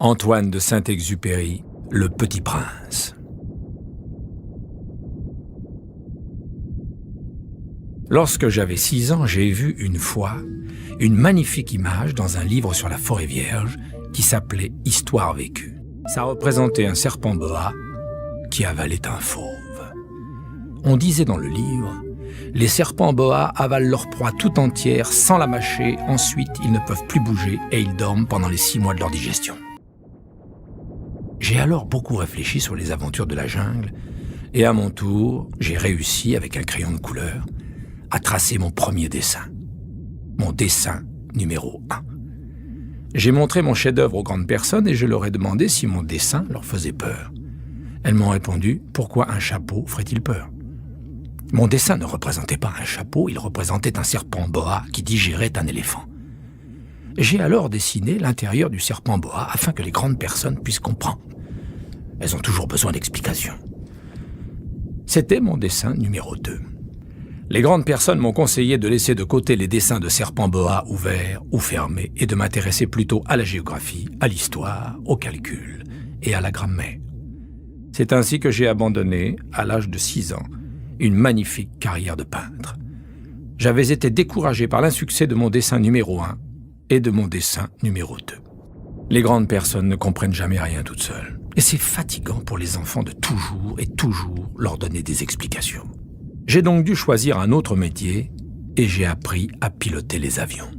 Antoine de Saint-Exupéry, Le Petit Prince. Lorsque j'avais 6 ans, j'ai vu une fois une magnifique image dans un livre sur la forêt vierge qui s'appelait « Histoire vécue ». Ça représentait un serpent boa qui avalait un fauve. On disait dans le livre « Les serpents boa avalent leur proie tout entière sans la mâcher, ensuite ils ne peuvent plus bouger et ils dorment pendant les 6 mois de leur digestion ». J'ai alors beaucoup réfléchi sur les aventures de la jungle et à mon tour, j'ai réussi avec un crayon de couleur à tracer mon premier dessin. Mon dessin numéro 1. J'ai montré mon chef-d'œuvre aux grandes personnes et je leur ai demandé si mon dessin leur faisait peur. Elles m'ont répondu « Pourquoi un chapeau ferait-il peur ?» Mon dessin ne représentait pas un chapeau, il représentait un serpent boa qui digérait un éléphant. J'ai alors dessiné l'intérieur du serpent boa afin que les grandes personnes puissent comprendre. Elles ont toujours besoin d'explications. C'était mon dessin numéro 2. Les grandes personnes m'ont conseillé de laisser de côté les dessins de serpents boa ouverts ou fermés et de m'intéresser plutôt à la géographie, à l'histoire, au calcul et à la grammaire. C'est ainsi que j'ai abandonné, à l'âge de 6 ans, une magnifique carrière de peintre. J'avais été découragé par l'insuccès de mon dessin numéro 1 et de mon dessin numéro 2. Les grandes personnes ne comprennent jamais rien toutes seules. Et c'est fatigant pour les enfants de toujours et toujours leur donner des explications. J'ai donc dû choisir un autre métier et j'ai appris à piloter les avions.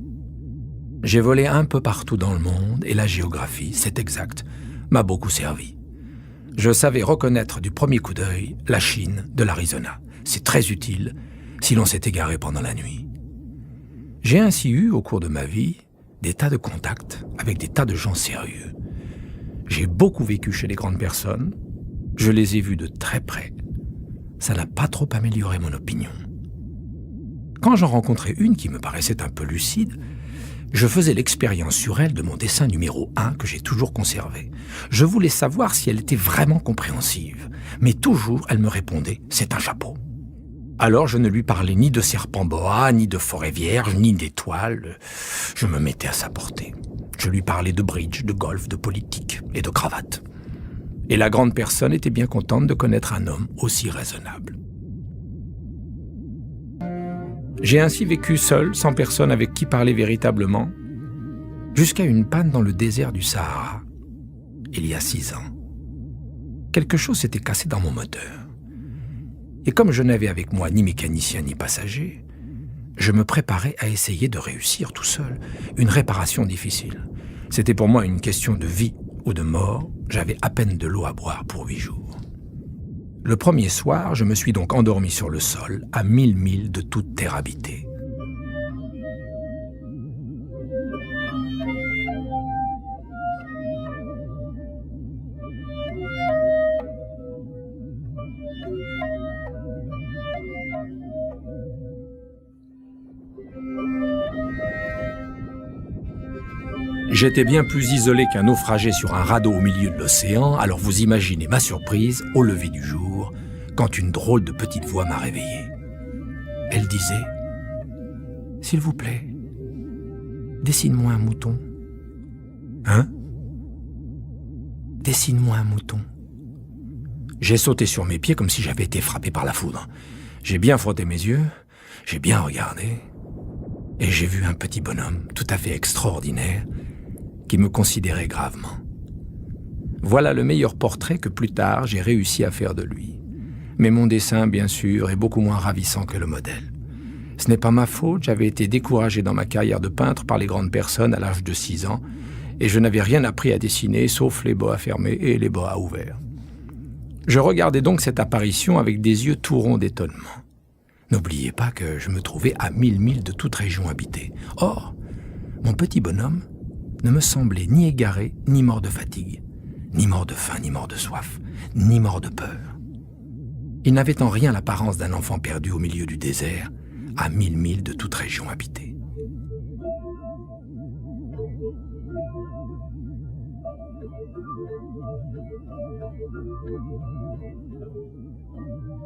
J'ai volé un peu partout dans le monde et la géographie, c'est exact, m'a beaucoup servi. Je savais reconnaître du premier coup d'œil la Chine de l'Arizona. C'est très utile si l'on s'est égaré pendant la nuit. J'ai ainsi eu, au cours de ma vie, des tas de contacts avec des tas de gens sérieux. J'ai beaucoup vécu chez les grandes personnes, je les ai vus de très près. Ça n'a pas trop amélioré mon opinion. Quand j'en rencontrais une qui me paraissait un peu lucide, je faisais l'expérience sur elle de mon dessin numéro 1 que j'ai toujours conservé. Je voulais savoir si elle était vraiment compréhensive, mais toujours elle me répondait « c'est un chapeau ». Alors je ne lui parlais ni de serpent boa, ni de forêt vierge, ni d'étoiles. Je me mettais à sa portée. Je lui parlais de bridge, de golf, de politique et de cravate. Et la grande personne était bien contente de connaître un homme aussi raisonnable. J'ai ainsi vécu seul, sans personne avec qui parler véritablement, jusqu'à une panne dans le désert du Sahara, il y a 6 ans. Quelque chose s'était cassé dans mon moteur. Et comme je n'avais avec moi ni mécanicien ni passager, je me préparais à essayer de réussir tout seul, une réparation difficile. C'était pour moi une question de vie ou de mort, j'avais à peine de l'eau à boire pour 8 jours. Le premier soir, je me suis donc endormi sur le sol, à 1000 milles de toute terre habitée. J'étais bien plus isolé qu'un naufragé sur un radeau au milieu de l'océan, alors vous imaginez ma surprise au lever du jour, quand une drôle de petite voix m'a réveillé. Elle disait « S'il vous plaît, dessine-moi un mouton. »« Hein ?»« Dessine-moi un mouton. » J'ai sauté sur mes pieds comme si j'avais été frappé par la foudre. J'ai bien frotté mes yeux, j'ai bien regardé, et j'ai vu un petit bonhomme tout à fait extraordinaire, qui me considérait gravement. Voilà le meilleur portrait que plus tard j'ai réussi à faire de lui. Mais mon dessin, bien sûr, est beaucoup moins ravissant que le modèle. Ce n'est pas ma faute, j'avais été découragé dans ma carrière de peintre par les grandes personnes à l'âge de 6 ans, et je n'avais rien appris à dessiner, sauf les boas fermés et les boas ouverts. Je regardais donc cette apparition avec des yeux tout ronds d'étonnement. N'oubliez pas que je me trouvais à 1000 milles de toute région habitée. Or, mon petit bonhomme ne me semblait ni égaré, ni mort de fatigue, ni mort de faim, ni mort de soif, ni mort de peur. Il n'avait en rien l'apparence d'un enfant perdu au milieu du désert, à 1000 milles de toute région habitée.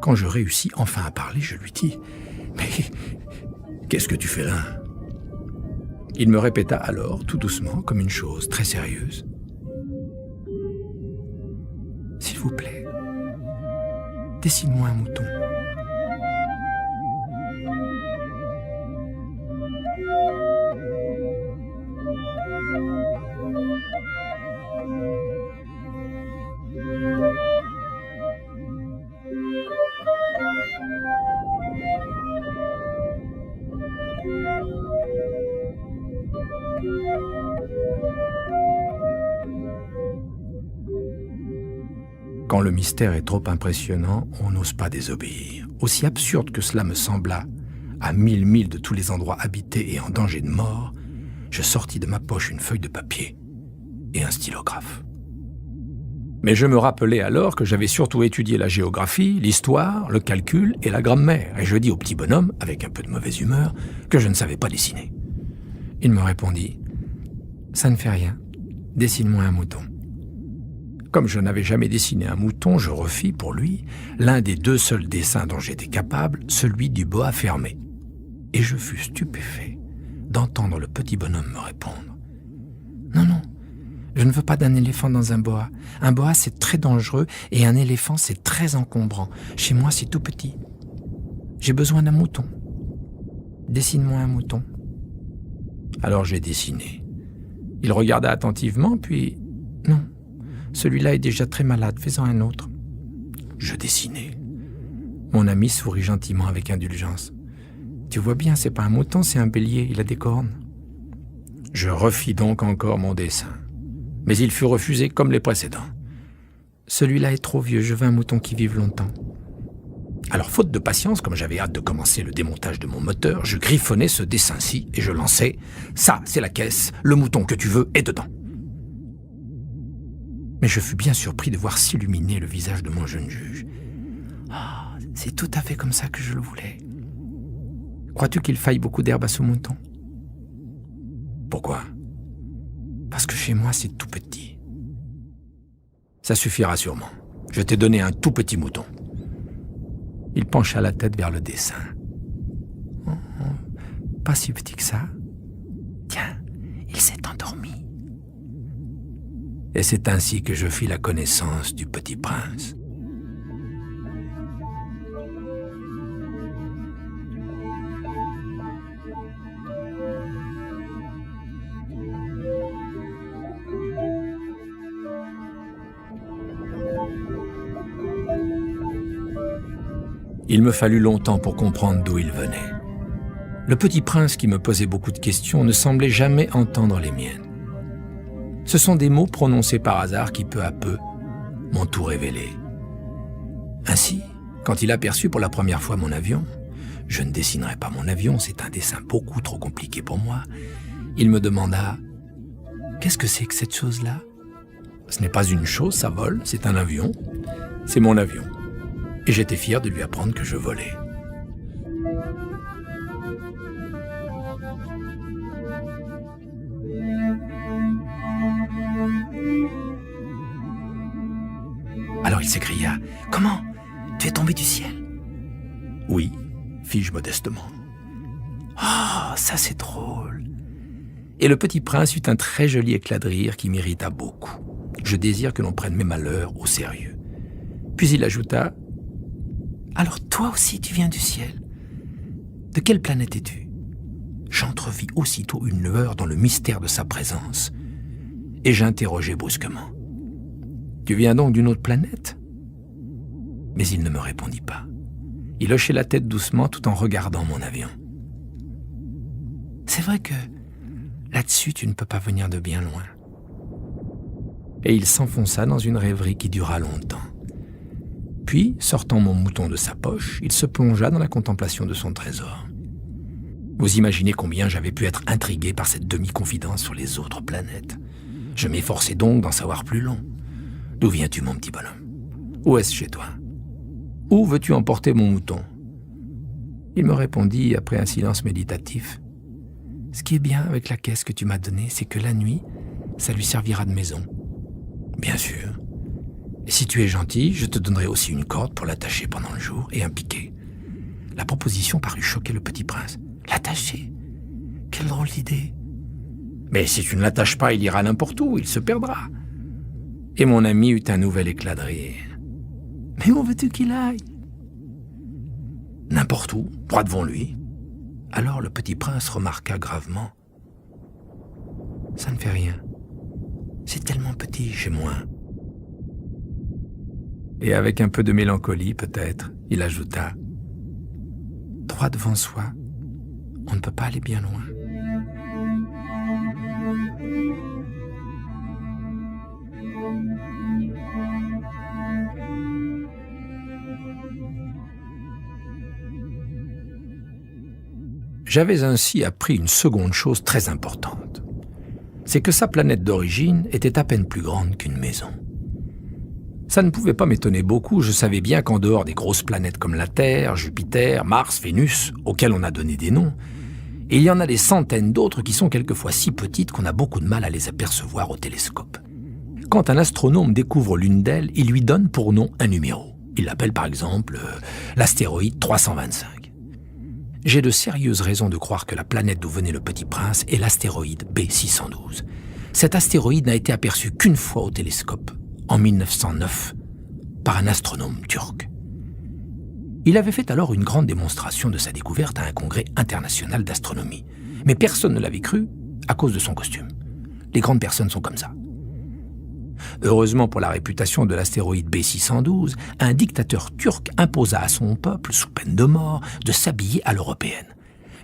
Quand je réussis enfin à parler, je lui dis « Mais qu'est-ce que tu fais là ?» Il me répéta alors, tout doucement, comme une chose très sérieuse. vous plaît. Dessine-moi un mouton. » Quand le mystère est trop impressionnant, on n'ose pas désobéir. Aussi absurde que cela me sembla, à 1000 milles de tous les endroits habités et en danger de mort, je sortis de ma poche une feuille de papier et un stylographe. Mais je me rappelais alors que j'avais surtout étudié la géographie, l'histoire, le calcul et la grammaire, et je dis au petit bonhomme, avec un peu de mauvaise humeur, que je ne savais pas dessiner. Il me répondit « Ça ne fait rien, dessine-moi un mouton ». Comme je n'avais jamais dessiné un mouton, je refis pour lui l'un des 2 seuls dessins dont j'étais capable, celui du boa fermé. Et je fus stupéfait d'entendre le petit bonhomme me répondre « Non, non, je ne veux pas d'un éléphant dans un boa. Un boa, c'est très dangereux et un éléphant, c'est très encombrant. Chez moi, c'est tout petit. J'ai besoin d'un mouton. Dessine-moi un mouton. » Alors j'ai dessiné. Il regarda attentivement, puis « Non. Celui-là est déjà très malade, fais-en un autre. » Je dessinai. Mon ami sourit gentiment avec indulgence. « Tu vois bien, c'est pas un mouton, c'est un bélier, il a des cornes. » Je refis donc encore mon dessin. Mais il fut refusé comme les précédents. « Celui-là est trop vieux, je veux un mouton qui vive longtemps. » Alors, faute de patience, comme j'avais hâte de commencer le démontage de mon moteur, je griffonnai ce dessin-ci et je lançai « Ça, c'est la caisse, le mouton que tu veux est dedans. » Mais je fus bien surpris de voir s'illuminer le visage de mon jeune juge. « Ah, c'est tout à fait comme ça que je le voulais. Crois-tu qu'il faille beaucoup d'herbe à ce mouton? » »« Pourquoi? » ?»« Parce que chez moi, c'est tout petit. »« Ça suffira sûrement. Je t'ai donné un tout petit mouton. » Il pencha la tête vers le dessin. « Oh, pas si petit que ça. Tiens, il s'est endormi. » Et c'est ainsi que je fis la connaissance du Petit Prince. Il me fallut longtemps pour comprendre d'où il venait. Le Petit Prince, qui me posait beaucoup de questions, ne semblait jamais entendre les miennes. Ce sont des mots prononcés par hasard qui, peu à peu, m'ont tout révélé. Ainsi, quand il aperçut pour la première fois mon avion, je ne dessinerai pas mon avion, c'est un dessin beaucoup trop compliqué pour moi, il me demanda « Qu'est-ce que c'est que cette chose-là » ? Ce n'est pas une chose, ça vole, c'est un avion. C'est mon avion. Et j'étais fier de lui apprendre que je volais. Alors il s'écria « Comment? Tu es tombé du ciel ?» ?»« Oui, fis-je modestement. »« Ah, ça c'est drôle !» Et le Petit Prince eut un très joli éclat de rire qui m'irrita beaucoup. Je désire que l'on prenne mes malheurs au sérieux. Puis il ajouta « Alors toi aussi tu viens du ciel. De quelle planète es-tu » J'entrevis aussitôt une lueur dans le mystère de sa présence. Et j'interrogeai brusquement. « Tu viens donc d'une autre planète ?» Mais il ne me répondit pas. Il hochait la tête doucement tout en regardant mon avion. « C'est vrai que là-dessus, tu ne peux pas venir de bien loin. » Et il s'enfonça dans une rêverie qui dura longtemps. Puis, sortant mon mouton de sa poche, il se plongea dans la contemplation de son trésor. Vous imaginez combien j'avais pu être intrigué par cette demi-confidence sur les autres planètes. Je m'efforçais donc d'en savoir plus long. D'où viens-tu, mon petit bonhomme? Où est-ce chez toi? Où veux-tu emporter mon mouton? Il me répondit, après un silence méditatif. Ce qui est bien avec la caisse que tu m'as donnée, c'est que la nuit, ça lui servira de maison. Bien sûr. Et si tu es gentil, je te donnerai aussi une corde pour l'attacher pendant le jour et un piquet. La proposition parut choquer le Petit Prince. L'attacher? Quelle drôle d'idée! Mais si tu ne l'attaches pas, il ira n'importe où, il se perdra. Et mon ami eut un nouvel éclat de rire. Mais où veux-tu qu'il aille ? N'importe où, droit devant lui. Alors le petit prince remarqua gravement. Ça ne fait rien. C'est tellement petit chez moi. Et avec un peu de mélancolie, peut-être, il ajouta. Droit devant soi, on ne peut pas aller bien loin. J'avais ainsi appris une seconde chose très importante. C'est que sa planète d'origine était à peine plus grande qu'une maison. Ça ne pouvait pas m'étonner beaucoup, je savais bien qu'en dehors des grosses planètes comme la Terre, Jupiter, Mars, Vénus, auxquelles on a donné des noms, il y en a des centaines d'autres qui sont quelquefois si petites qu'on a beaucoup de mal à les apercevoir au télescope. Quand un astronome découvre l'une d'elles, il lui donne pour nom un numéro. Il l'appelle par exemple l'astéroïde 325. J'ai de sérieuses raisons de croire que la planète d'où venait le Petit Prince est l'astéroïde B612. Cet astéroïde n'a été aperçu qu'une fois au télescope, en 1909, par un astronome turc. Il avait fait alors une grande démonstration de sa découverte à un congrès international d'astronomie. Mais personne ne l'avait cru à cause de son costume. Les grandes personnes sont comme ça. Heureusement pour la réputation de l'astéroïde B612, un dictateur turc imposa à son peuple, sous peine de mort, de s'habiller à l'européenne.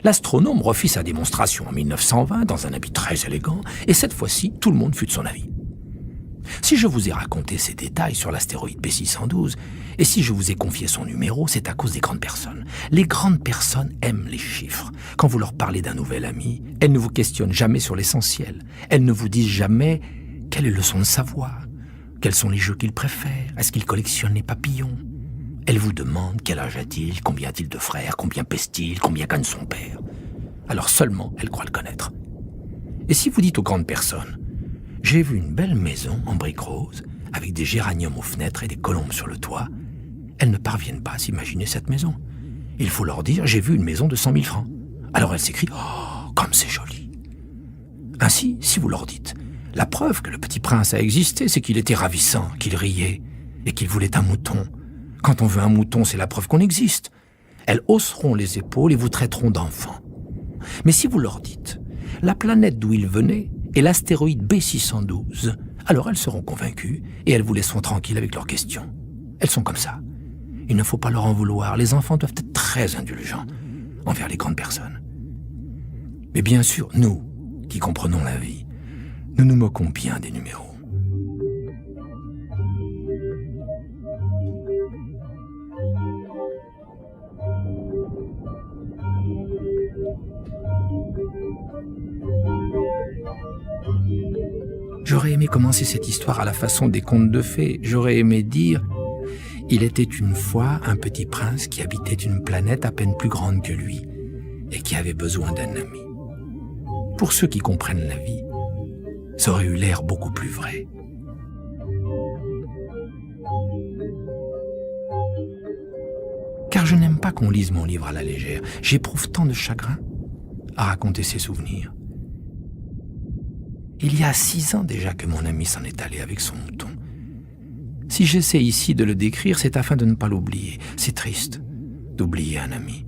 L'astronome refit sa démonstration en 1920 dans un habit très élégant, et cette fois-ci, tout le monde fut de son avis. Si je vous ai raconté ces détails sur l'astéroïde B612, et si je vous ai confié son numéro, c'est à cause des grandes personnes. Les grandes personnes aiment les chiffres. Quand vous leur parlez d'un nouvel ami, elles ne vous questionnent jamais sur l'essentiel. Elles ne vous disent jamais quel est le son de sa voix, quels sont les jeux qu'il préfère, est-ce qu'il collectionne les papillons. Elles vous demandent quel âge a-t-il, combien a-t-il de frères, combien pèse-t-il, combien gagne son père. Alors seulement elles croient le connaître. Et si vous dites aux grandes personnes, j'ai vu une belle maison en briques roses, avec des géraniums aux fenêtres et des colombes sur le toit, elles ne parviennent pas à s'imaginer cette maison. Il faut leur dire, j'ai vu une maison de 100 000 francs. Alors elles s'écrient, oh, comme c'est joli. Ainsi, si vous leur dites, la preuve que le Petit Prince a existé, c'est qu'il était ravissant, qu'il riait, et qu'il voulait un mouton. Quand on veut un mouton, c'est la preuve qu'on existe. Elles hausseront les épaules et vous traiteront d'enfant. Mais si vous leur dites, la planète d'où il venait est l'astéroïde B612, alors elles seront convaincues et elles vous laisseront tranquille avec leurs questions. Elles sont comme ça. Il ne faut pas leur en vouloir. Les enfants doivent être très indulgents envers les grandes personnes. Mais bien sûr, nous, qui comprenons la vie, nous nous moquons bien des numéros. J'aurais aimé commencer cette histoire à la façon des contes de fées. J'aurais aimé dire « Il était une fois un petit prince qui habitait une planète à peine plus grande que lui et qui avait besoin d'un ami. » Pour ceux qui comprennent la vie, ça aurait eu l'air beaucoup plus vrai. Car je n'aime pas qu'on lise mon livre à la légère. J'éprouve tant de chagrin à raconter ses souvenirs. Il y a 6 ans déjà que mon ami s'en est allé avec son mouton. Si j'essaie ici de le décrire, c'est afin de ne pas l'oublier. C'est triste d'oublier un ami.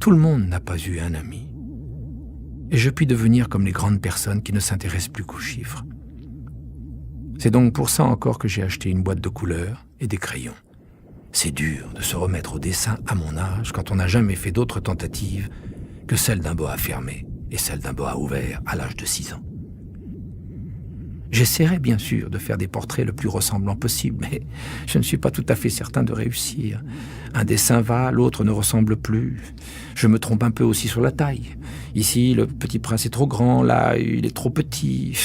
Tout le monde n'a pas eu un ami. Et je puis devenir comme les grandes personnes qui ne s'intéressent plus qu'aux chiffres. C'est donc pour ça encore que j'ai acheté une boîte de couleurs et des crayons. C'est dur de se remettre au dessin à mon âge quand on n'a jamais fait d'autres tentatives que celle d'un boa fermé et celle d'un boa ouvert à l'âge de 6 ans. J'essaierai bien sûr de faire des portraits le plus ressemblants possible, mais je ne suis pas tout à fait certain de réussir. Un dessin va, l'autre ne ressemble plus. Je me trompe un peu aussi sur la taille. Ici, le Petit Prince est trop grand, là, il est trop petit.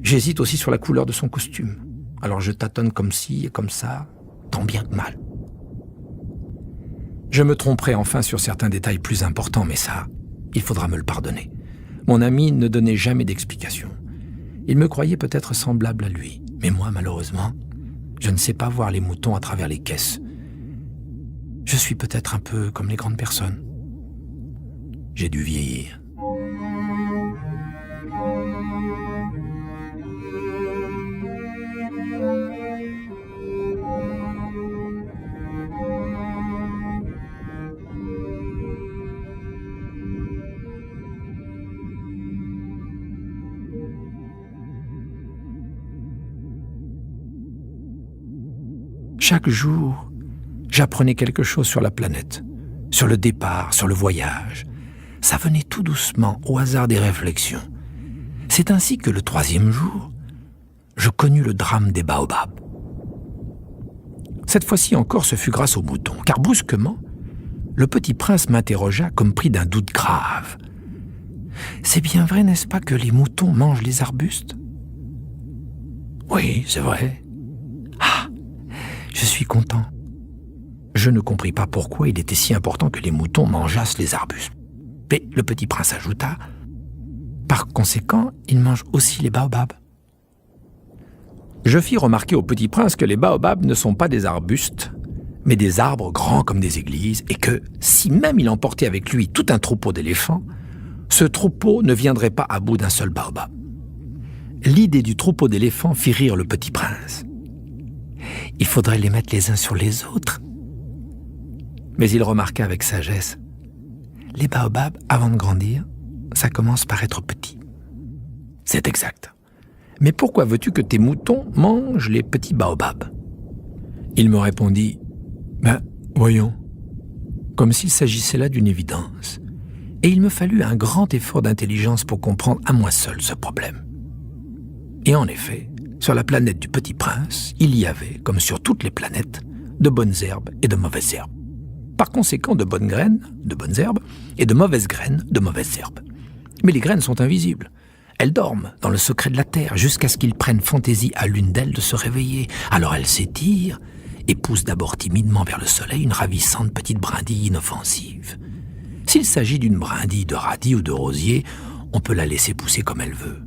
J'hésite aussi sur la couleur de son costume. Alors je tâtonne comme ci et comme ça, tant bien que mal. Je me tromperai enfin sur certains détails plus importants, mais ça, il faudra me le pardonner. Mon ami ne donnait jamais d'explication. Il me croyait peut-être semblable à lui, mais moi, malheureusement, je ne sais pas voir les moutons à travers les caisses. Je suis peut-être un peu comme les grandes personnes. J'ai dû vieillir. Chaque jour, j'apprenais quelque chose sur la planète, sur le départ, sur le voyage. Ça venait tout doucement, au hasard des réflexions. C'est ainsi que le 3e jour, je connus le drame des baobabs. Cette fois-ci encore, ce fut grâce aux moutons, car brusquement, le petit prince m'interrogea comme pris d'un doute grave. « C'est bien vrai, n'est-ce pas, que les moutons mangent les arbustes ?»« Oui, c'est vrai. »« Ah, je suis content. » Je ne compris pas pourquoi il était si important que les moutons mangeassent les arbustes. Mais le petit prince ajouta « Par conséquent, ils mangent aussi les baobabs. » Je fis remarquer au petit prince que les baobabs ne sont pas des arbustes, mais des arbres grands comme des églises, et que, si même il emportait avec lui tout un troupeau d'éléphants, ce troupeau ne viendrait pas à bout d'un seul baobab. L'idée du troupeau d'éléphants fit rire le petit prince. Il faudrait les mettre les uns sur les autres. Mais il remarqua avec sagesse, les baobabs, avant de grandir, ça commence par être petit. C'est exact. Mais pourquoi veux-tu que tes moutons mangent les petits baobabs ? Il me répondit, voyons, comme s'il s'agissait là d'une évidence. Et il me fallut un grand effort d'intelligence pour comprendre à moi seul ce problème. Et en effet, sur la planète du Petit Prince, il y avait, comme sur toutes les planètes, de bonnes herbes et de mauvaises herbes. Par conséquent, de bonnes graines, de bonnes herbes, et de mauvaises graines, de mauvaises herbes. Mais les graines sont invisibles. Elles dorment dans le secret de la terre jusqu'à ce qu'il prenne fantaisie à l'une d'elles de se réveiller. Alors elles s'étirent et poussent d'abord timidement vers le soleil une ravissante petite brindille inoffensive. S'il s'agit d'une brindille de radis ou de rosier, on peut la laisser pousser comme elle veut.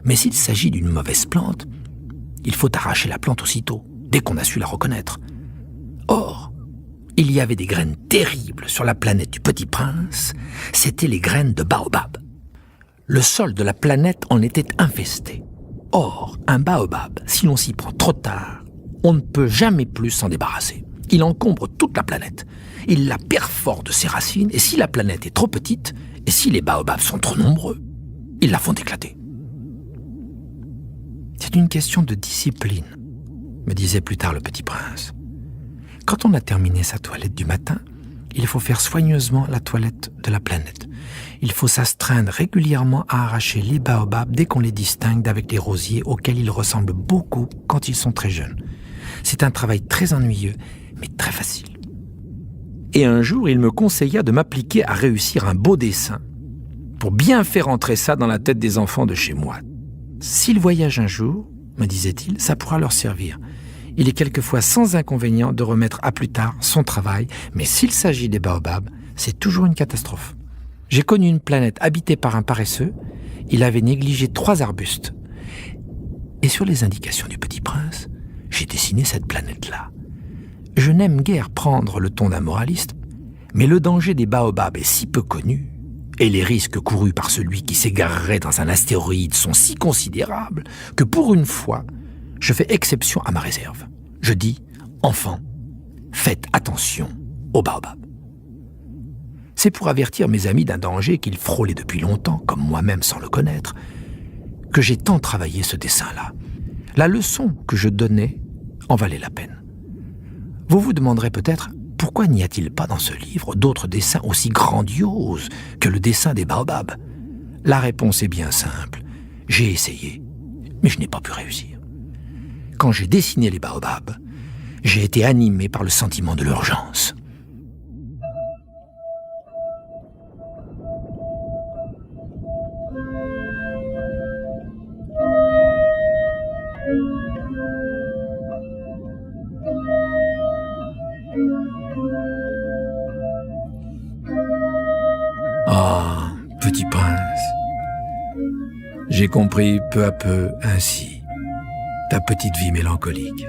Mais s'il s'agit d'une mauvaise plante, il faut arracher la plante aussitôt, dès qu'on a su la reconnaître. Or, il y avait des graines terribles sur la planète du Petit Prince, c'étaient les graines de baobab. Le sol de la planète en était infesté. Or, un baobab, si l'on s'y prend trop tard, on ne peut jamais plus s'en débarrasser. Il encombre toute la planète. Il la perfore de ses racines, et si la planète est trop petite, et si les baobabs sont trop nombreux, ils la font éclater. C'est une question de discipline, me disait plus tard le Petit Prince. Quand on a terminé sa toilette du matin, il faut faire soigneusement la toilette de la planète. Il faut s'astreindre régulièrement à arracher les baobabs dès qu'on les distingue d'avec les rosiers auxquels ils ressemblent beaucoup quand ils sont très jeunes. C'est un travail très ennuyeux, mais très facile. Et un jour, il me conseilla de m'appliquer à réussir un beau dessin pour bien faire entrer ça dans la tête des enfants de chez moi. S'ils voyagent un jour, me disait-il, ça pourra leur servir. Il est quelquefois sans inconvénient de remettre à plus tard son travail, mais s'il s'agit des baobabs, c'est toujours une catastrophe. J'ai connu une planète habitée par un paresseux, il avait négligé 3 arbustes. Et sur les indications du Petit Prince, j'ai dessiné cette planète-là. Je n'aime guère prendre le ton d'un moraliste, mais le danger des baobabs est si peu connu, et les risques courus par celui qui s'égarerait dans un astéroïde sont si considérables, que pour une fois, je fais exception à ma réserve. Je dis, enfants, faites attention aux baobabs. C'est pour avertir mes amis d'un danger qu'ils frôlaient depuis longtemps, comme moi-même sans le connaître, que j'ai tant travaillé ce dessin-là. La leçon que je donnais en valait la peine. Vous vous demanderez peut-être, pourquoi n'y a-t-il pas dans ce livre d'autres dessins aussi grandioses que le dessin des baobabs ? La réponse est bien simple. J'ai essayé, mais je n'ai pas pu réussir. Quand j'ai dessiné les baobabs, j'ai été animé par le sentiment de l'urgence. Ah, Petit Prince, j'ai compris peu à peu ainsi ta petite vie mélancolique.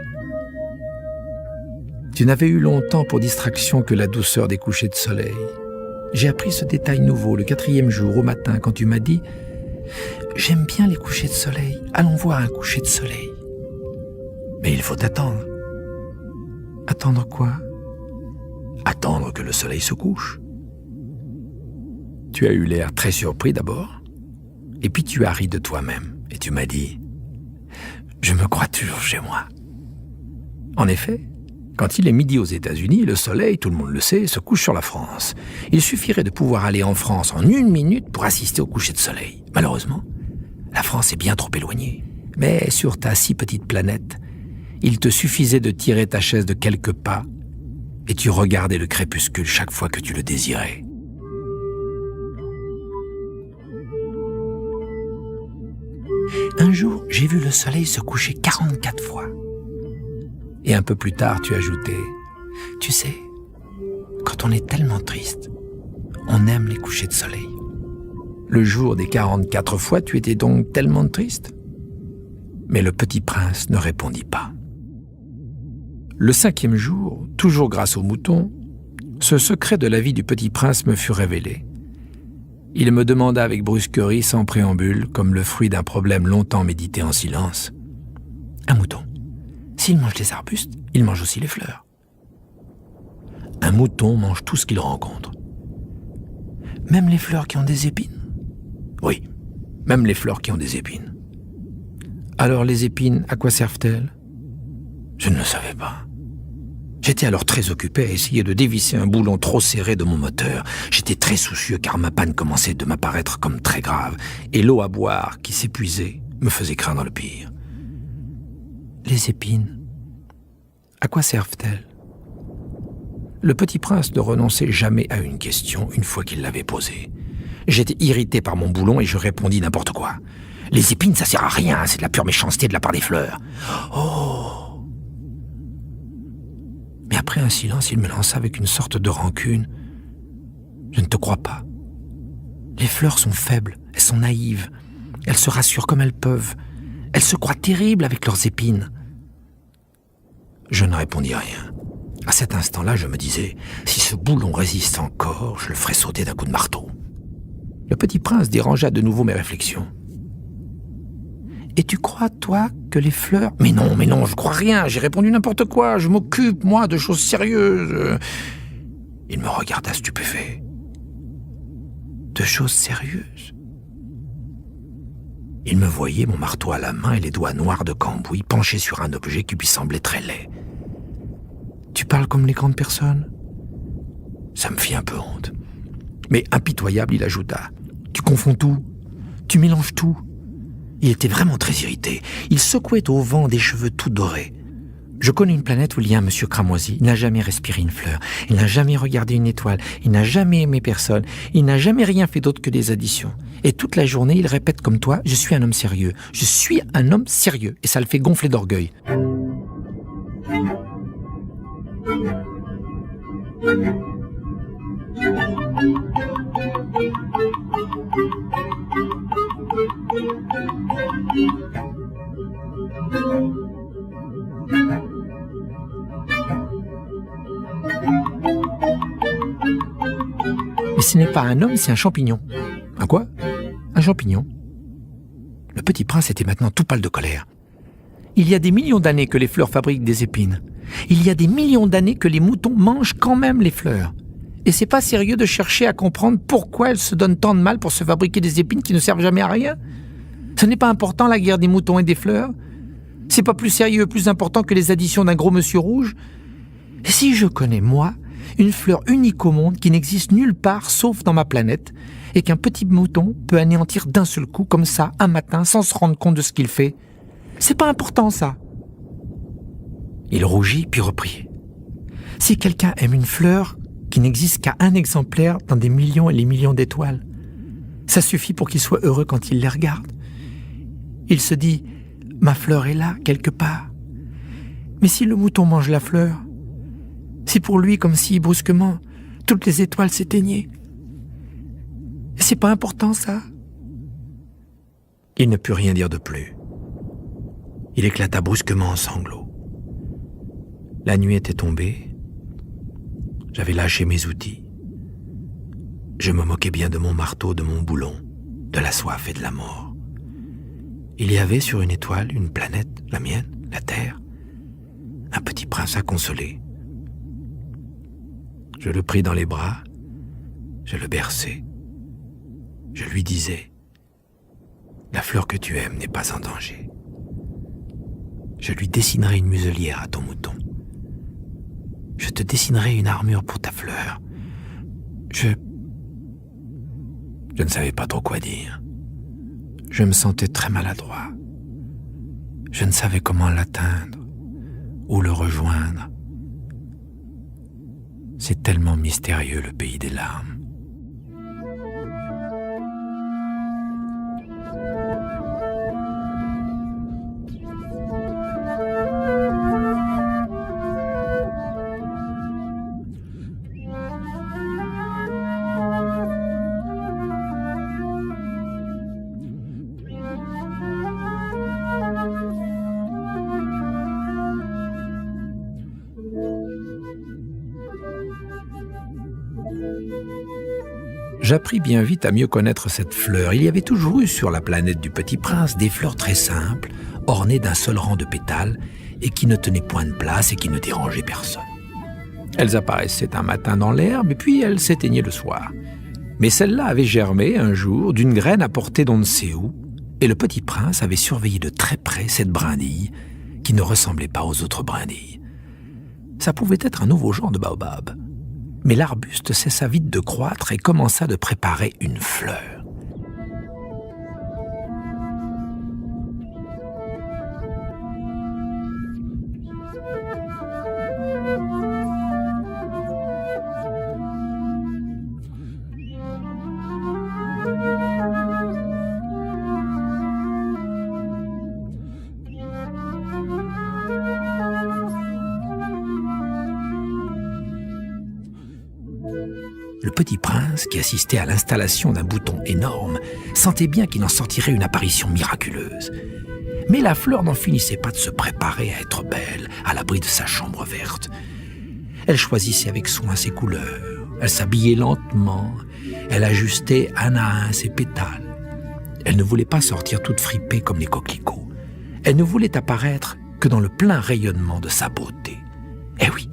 Tu n'avais eu longtemps pour distraction que la douceur des couchers de soleil. J'ai appris ce détail nouveau le 4e jour au matin quand tu m'as dit « J'aime bien les couchers de soleil, allons voir un coucher de soleil. » Mais il faut attendre. Attendre quoi ? Attendre que le soleil se couche. Tu as eu l'air très surpris d'abord, et puis tu as ri de toi-même, et tu m'as dit « Je me crois toujours chez moi. » En effet, Quand il est midi aux États-Unis, le soleil, tout le monde le sait, se couche sur la France. Il suffirait de pouvoir aller en France en 1 minute pour assister au coucher de soleil. Malheureusement, la France est bien trop éloignée. Mais sur ta si petite planète, il te suffisait de tirer ta chaise de quelques pas et tu regardais le crépuscule chaque fois que tu le désirais. Un jour, j'ai vu le soleil se coucher 44 fois. Et un peu plus tard, tu ajoutais, « Tu sais, quand on est tellement triste, on aime les couchers de soleil. » Le jour des 44 fois, tu étais donc tellement triste ? Mais le petit prince ne répondit pas. Le 5e jour, toujours grâce au mouton, ce secret de la vie du petit prince me fut révélé. Il me demanda avec brusquerie, sans préambule, comme le fruit d'un problème longtemps médité en silence, « Un mouton, s'il mange les arbustes, il mange aussi les fleurs. » Un mouton mange tout ce qu'il rencontre. Même les fleurs qui ont des épines ? Oui, même les fleurs qui ont des épines. Alors les épines, à quoi servent-elles ? Je ne le savais pas. J'étais alors très occupé à essayer de dévisser un boulon trop serré de mon moteur. J'étais très soucieux car ma panne commençait de m'apparaître comme très grave et l'eau à boire qui s'épuisait me faisait craindre le pire. Les épines, à quoi servent-elles ? Le petit prince ne renonçait jamais à une question une fois qu'il l'avait posée. J'étais irrité par mon boulon et je répondis n'importe quoi. Les épines, ça sert à rien, c'est de la pure méchanceté de la part des fleurs. Oh ! Mais après un silence, il me lança avec une sorte de rancune. Je ne te crois pas. Les fleurs sont faibles, elles sont naïves. Elles se rassurent comme elles peuvent. Elles se croient terribles avec leurs épines. Je ne répondis rien. À cet instant-là, je me disais, si ce boulon résiste encore, je le ferai sauter d'un coup de marteau. Le petit prince dérangea de nouveau mes réflexions. Et tu crois, toi, que les fleurs... Mais non, je crois rien, j'ai répondu n'importe quoi, je m'occupe, moi, de choses sérieuses. Il me regarda stupéfait. De choses sérieuses ? Il me voyait, mon marteau à la main et les doigts noirs de cambouis, penché sur un objet qui lui semblait très laid. Tu parles comme les grandes personnes ? Ça me fit un peu honte. Mais impitoyable, il ajouta. Tu confonds tout, tu mélanges tout. Il était vraiment très irrité. Il secouait au vent des cheveux tout dorés. Je connais une planète où il y a un monsieur cramoisi. Il n'a jamais respiré une fleur. Il n'a jamais regardé une étoile. Il n'a jamais aimé personne. Il n'a jamais rien fait d'autre que des additions. Et toute la journée, il répète comme toi, « Je suis un homme sérieux. Je suis un homme sérieux. » Et ça le fait gonfler d'orgueil. Mais ce n'est pas un homme, c'est un champignon. Un quoi ? Un champignon. Le petit prince était maintenant tout pâle de colère. Il y a des millions d'années que les fleurs fabriquent des épines. Il y a des millions d'années que les moutons mangent quand même les fleurs. Et c'est pas sérieux de chercher à comprendre pourquoi elles se donnent tant de mal pour se fabriquer des épines qui ne servent jamais à rien. Ce n'est pas important la guerre des moutons et des fleurs. C'est pas plus sérieux, plus important que les additions d'un gros monsieur rouge. Et si je connais, moi, une fleur unique au monde qui n'existe nulle part sauf dans ma planète, et qu'un petit mouton peut anéantir d'un seul coup, comme ça, un matin, sans se rendre compte de ce qu'il fait, c'est pas important ça. Il rougit puis reprit. Si quelqu'un aime une fleur qui n'existe qu'à un exemplaire dans des millions et les millions d'étoiles, ça suffit pour qu'il soit heureux quand il les regarde. Il se dit, ma fleur est là, quelque part. Mais si le mouton mange la fleur, c'est pour lui comme si, brusquement, toutes les étoiles s'éteignaient. Et c'est pas important, ça. Il ne put rien dire de plus. Il éclata brusquement en sanglots. La nuit était tombée. J'avais lâché mes outils. Je me moquais bien de mon marteau, de mon boulon, de la soif et de la mort. Il y avait sur une étoile, une planète, la mienne, la Terre, un petit prince à consoler. Je le pris dans les bras, je le berçai. Je lui disais, « La fleur que tu aimes n'est pas en danger. Je lui dessinerai une muselière à ton mouton. Je te dessinerai une armure pour ta fleur. Je ne savais pas trop quoi dire. Je me sentais très maladroit. Je ne savais comment l'atteindre ou le rejoindre. C'est tellement mystérieux, le pays des larmes. J'appris bien vite à mieux connaître cette fleur. Il y avait toujours eu sur la planète du Petit Prince des fleurs très simples, ornées d'un seul rang de pétales et qui ne tenaient point de place et qui ne dérangeaient personne. Elles apparaissaient un matin dans l'herbe et puis elles s'éteignaient le soir. Mais celle-là avait germé un jour d'une graine apportée d'on ne sait où, et le Petit Prince avait surveillé de très près cette brindille qui ne ressemblait pas aux autres brindilles. Ça pouvait être un nouveau genre de baobab. Mais l'arbuste cessa vite de croître et commença de préparer une fleur. Le Petit Prince, qui assistait à l'installation d'un bouton énorme, sentait bien qu'il en sortirait une apparition miraculeuse. Mais la fleur n'en finissait pas de se préparer à être belle, à l'abri de sa chambre verte. Elle choisissait avec soin ses couleurs, elle s'habillait lentement, elle ajustait un à un ses pétales. Elle ne voulait pas sortir toute fripée comme les coquelicots. Elle ne voulait apparaître que dans le plein rayonnement de sa beauté. Eh oui,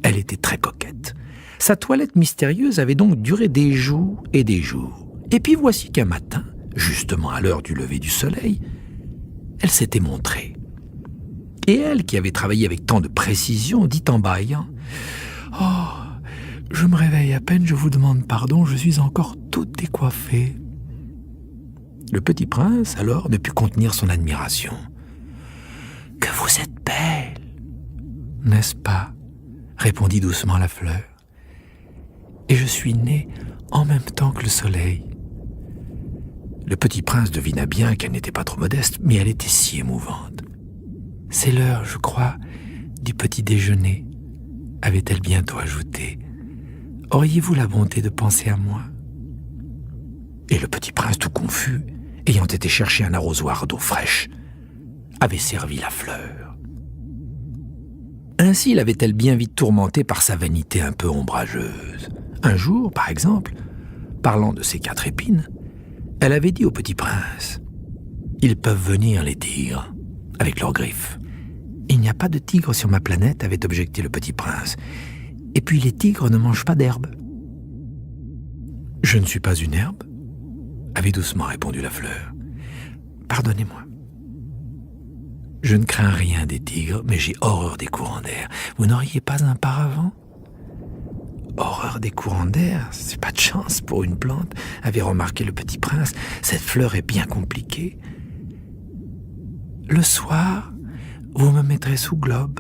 elle était très coquette. Sa toilette mystérieuse avait donc duré des jours et des jours. Et puis voici qu'un matin, justement à l'heure du lever du soleil, elle s'était montrée. Et elle, qui avait travaillé avec tant de précision, dit en bâillant « Oh, je me réveille à peine, je vous demande pardon, je suis encore toute décoiffée. » Le Petit Prince, alors, ne put contenir son admiration. « Que vous êtes belle !»« N'est-ce pas ?» répondit doucement la fleur. « Et je suis née en même temps que le soleil. » Le Petit Prince devina bien qu'elle n'était pas trop modeste, mais elle était si émouvante. « C'est l'heure, je crois, du petit déjeuner, » avait-elle bientôt ajouté. « Auriez-vous la bonté de penser à moi ?» Et le Petit Prince, tout confus, ayant été chercher un arrosoir d'eau fraîche, avait servi la fleur. Ainsi l'avait-elle bien vite tourmentée par sa vanité un peu ombrageuse. Un jour, par exemple, parlant de ses 4 épines, elle avait dit au Petit Prince « Ils peuvent venir, les tigres, avec leurs griffes. »« Il n'y a pas de tigre sur ma planète, » avait objecté le Petit Prince. « Et puis les tigres ne mangent pas d'herbe. »« Je ne suis pas une herbe ?» avait doucement répondu la fleur. « Pardonnez-moi. Je ne crains rien des tigres, mais j'ai horreur des courants d'air. Vous n'auriez pas un paravent ?»« Horreur des courants d'air, c'est pas de chance pour une plante, » avait remarqué le Petit Prince. « Cette fleur est bien compliquée. »« Le soir, vous me mettrez sous globe.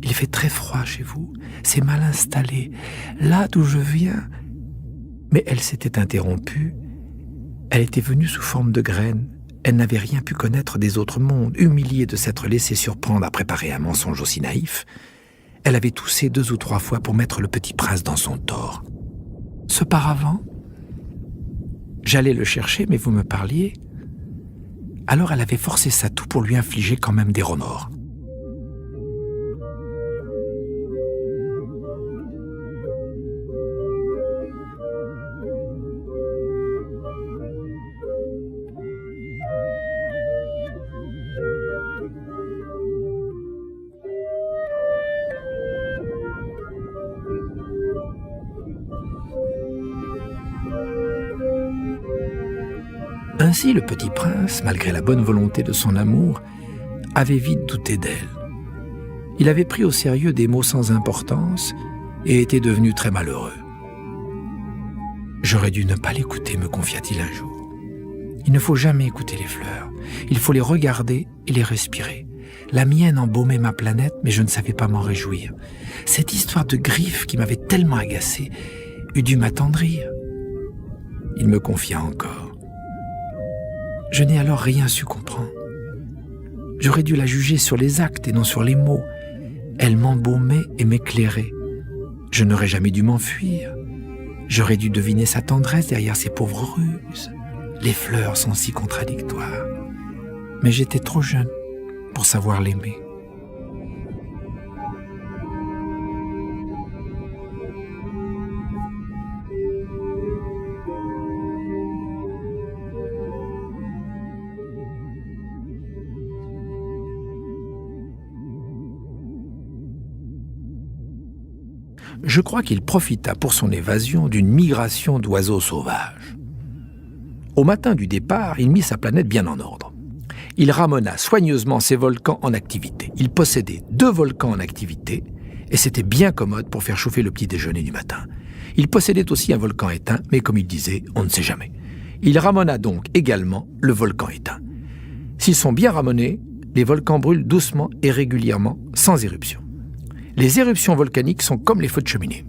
Il fait très froid chez vous. C'est mal installé. Là d'où je viens. » Mais elle s'était interrompue. Elle était venue sous forme de graine. Elle n'avait rien pu connaître des autres mondes. Humiliée de s'être laissée surprendre à préparer un mensonge aussi naïf, elle avait toussé 2 ou 3 fois pour mettre le Petit Prince dans son tort. « Ce paravent, j'allais le chercher, mais vous me parliez. » Alors elle avait forcé sa toux pour lui infliger quand même des remords. Ainsi, le Petit Prince, malgré la bonne volonté de son amour, avait vite douté d'elle. Il avait pris au sérieux des mots sans importance et était devenu très malheureux. « J'aurais dû ne pas l'écouter », me confia-t-il un jour. Il ne faut jamais écouter les fleurs. Il faut les regarder et les respirer. La mienne embaumait ma planète, mais je ne savais pas m'en réjouir. Cette histoire de griffes qui m'avait tellement agacé eût dû m'attendrir. Il me confia encore. Je n'ai alors rien su comprendre. J'aurais dû la juger sur les actes et non sur les mots. Elle m'embaumait et m'éclairait. Je n'aurais jamais dû m'enfuir. J'aurais dû deviner sa tendresse derrière ses pauvres ruses. Les fleurs sont si contradictoires. Mais j'étais trop jeune pour savoir l'aimer. Je crois qu'il profita pour son évasion d'une migration d'oiseaux sauvages. Au matin du départ, il mit sa planète bien en ordre. Il ramena soigneusement ses volcans en activité. Il possédait 2 volcans en activité et c'était bien commode pour faire chauffer le petit déjeuner du matin. Il possédait aussi un volcan éteint, mais comme il disait, on ne sait jamais. Il ramena donc également le volcan éteint. S'ils sont bien ramenés, les volcans brûlent doucement et régulièrement, sans éruption. Les éruptions volcaniques sont comme les feux de cheminée.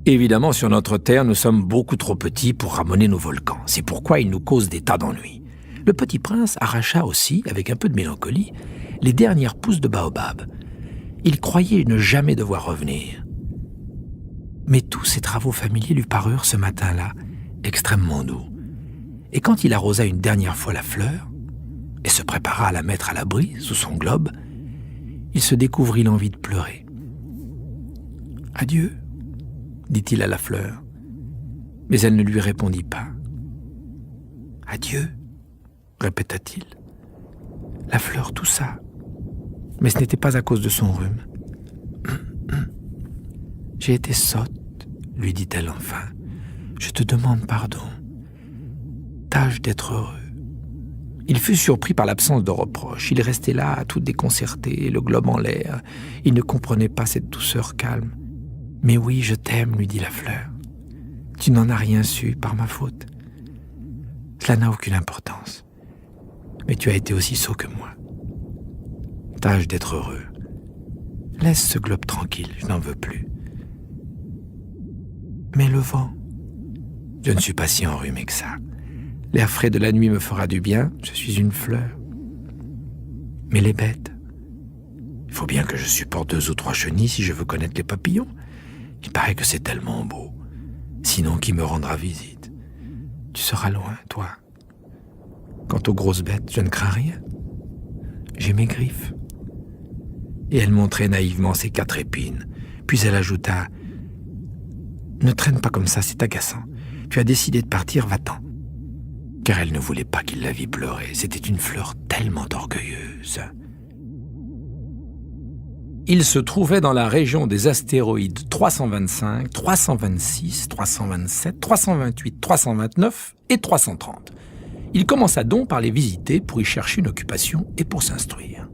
Évidemment, sur notre Terre, nous sommes beaucoup trop petits pour ramener nos volcans. C'est pourquoi ils nous causent des tas d'ennuis. Le petit prince arracha aussi, avec un peu de mélancolie, les dernières pousses de baobab. Il croyait ne jamais devoir revenir. Mais tous ses travaux familiers lui parurent ce matin-là extrêmement doux. Et quand il arrosa une dernière fois la fleur, et se prépara à la mettre à l'abri sous son globe, il se découvrit l'envie de pleurer. « Adieu », dit-il à la fleur, mais elle ne lui répondit pas. « Adieu », répéta-t-il. La fleur toussa, mais ce n'était pas à cause de son rhume. « J'ai été sotte, lui dit-elle enfin. Je te demande pardon. Tâche d'être heureux. » Il fut surpris par l'absence de reproche. Il restait là, tout déconcerté, le globe en l'air. Il ne comprenait pas cette douceur calme. « Mais oui, je t'aime, lui dit la fleur. Tu n'en as rien su par ma faute. Cela n'a aucune importance. Mais tu as été aussi sot que moi. Tâche d'être heureux. Laisse ce globe tranquille, je n'en veux plus. Mais le vent, je ne suis pas si enrhumé que ça. L'air frais de la nuit me fera du bien, je suis une fleur. Mais les bêtes, il faut bien que je supporte 2 ou 3 chenilles si je veux connaître les papillons. Il paraît que c'est tellement beau. Sinon, qui me rendra visite? Tu seras loin, toi. Quant aux grosses bêtes, je ne crains rien. J'ai mes griffes. Et elle montrait naïvement ses 4 épines. Puis elle ajouta « Ne traîne pas comme ça, c'est agaçant. Tu as décidé de partir, va-t'en. » Car elle ne voulait pas qu'il la vît pleurer. C'était une fleur tellement orgueilleuse. Il se trouvait dans la région des astéroïdes 325, 326, 327, 328, 329 et 330. Il commença donc par les visiter pour y chercher une occupation et pour s'instruire.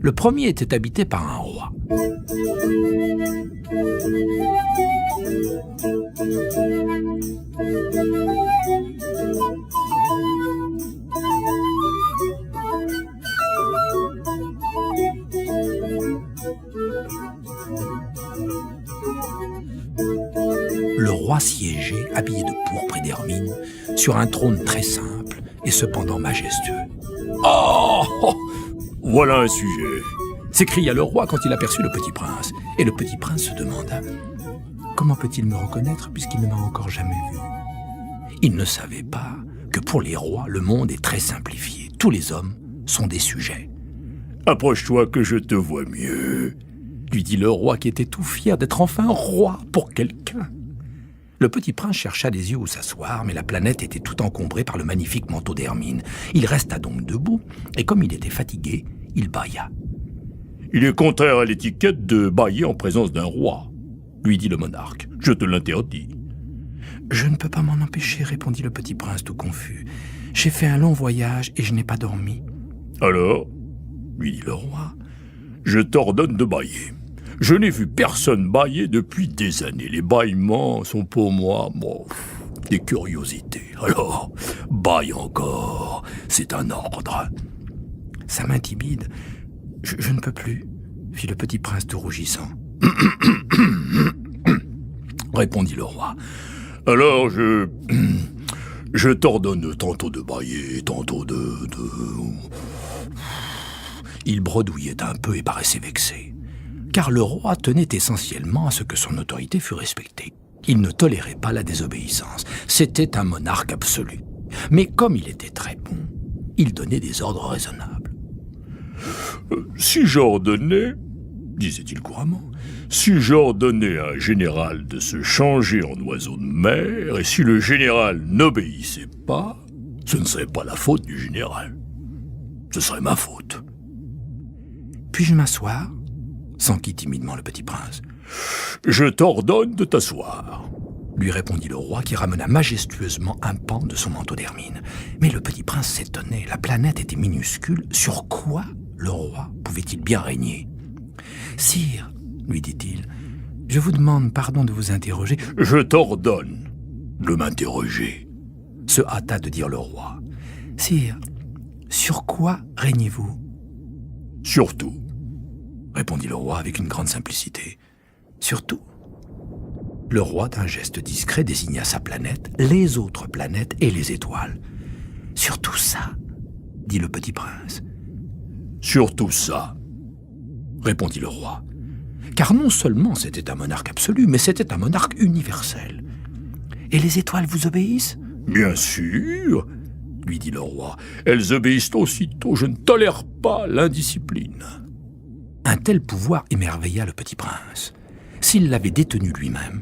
Le premier était habité par un roi. Le roi siégeait, habillé de pourpre et d'hermine, sur un trône très simple et cependant majestueux. « Oh, voilà un sujet !» s'écria le roi quand il aperçut le petit prince. Et le petit prince se demanda « Comment peut-il me reconnaître puisqu'il ne m'a encore jamais vu ?» Il ne savait pas que pour les rois, le monde est très simplifié. Tous les hommes sont des sujets. « Approche-toi que je te vois mieux !» lui dit le roi qui était tout fier d'être enfin roi pour quelqu'un. Le petit prince chercha des yeux où s'asseoir, mais la planète était tout encombrée par le magnifique manteau d'hermine. Il resta donc debout, et comme il était fatigué, il bâilla. « Il est contraire à l'étiquette de bâiller en présence d'un roi, lui dit le monarque. Je te l'interdis. »« Je ne peux pas m'en empêcher, répondit le petit prince tout confus. J'ai fait un long voyage et je n'ai pas dormi. »« Alors, lui dit le roi, Je t'ordonne de bâiller. Je n'ai vu personne bâiller depuis des années. Les bâillements sont pour moi, des curiosités. Alors, bâille encore. C'est un ordre. Ça m'intimide. Je ne peux plus, fit le petit prince tout rougissant. Répondit le roi. Alors je t'ordonne tantôt de bâiller, tantôt de... Il bredouillait un peu et paraissait vexé. Car le roi tenait essentiellement à ce que son autorité fût respectée. Il ne tolérait pas la désobéissance. C'était un monarque absolu. Mais comme il était très bon, il donnait des ordres raisonnables. Si j'ordonnais, disait-il couramment, si j'ordonnais à un général de se changer en oiseau de mer, et si le général n'obéissait pas, ce ne serait pas la faute du général. Ce serait ma faute. Puis-je m'asseoir ? S'enquit timidement le petit prince. Je t'ordonne de t'asseoir, lui répondit le roi qui ramena majestueusement un pan de son manteau d'hermine. Mais le petit prince s'étonnait, la planète était minuscule, sur quoi le roi pouvait-il bien régner ? Sire, lui dit-il, je vous demande pardon de vous interroger. Je t'ordonne de m'interroger, se hâta de dire le roi. Sire, sur quoi régnez-vous ? Surtout, répondit le roi avec une grande simplicité. Surtout ? Le roi, d'un geste discret, désigna sa planète, les autres planètes et les étoiles. Surtout ça, dit le petit prince. Surtout ça, répondit le roi. Car non seulement c'était un monarque absolu, mais c'était un monarque universel. Et les étoiles vous obéissent ? Bien sûr, lui dit le roi. Elles obéissent aussitôt. Je ne tolère pas l'indiscipline. Un tel pouvoir émerveilla le petit prince. S'il l'avait détenu lui-même,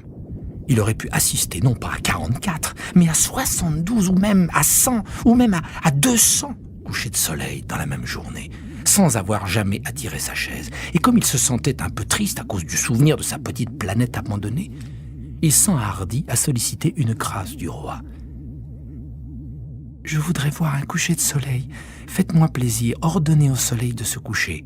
il aurait pu assister non pas à 44, mais à 72 ou même à 100 ou même à 200 couchers de soleil dans la même journée, sans avoir jamais attiré sa chaise. Et comme il se sentait un peu triste à cause du souvenir de sa petite planète abandonnée, il s'enhardit à solliciter une grâce du roi. « Je voudrais voir un coucher de soleil. Faites-moi plaisir, ordonnez au soleil de se coucher. »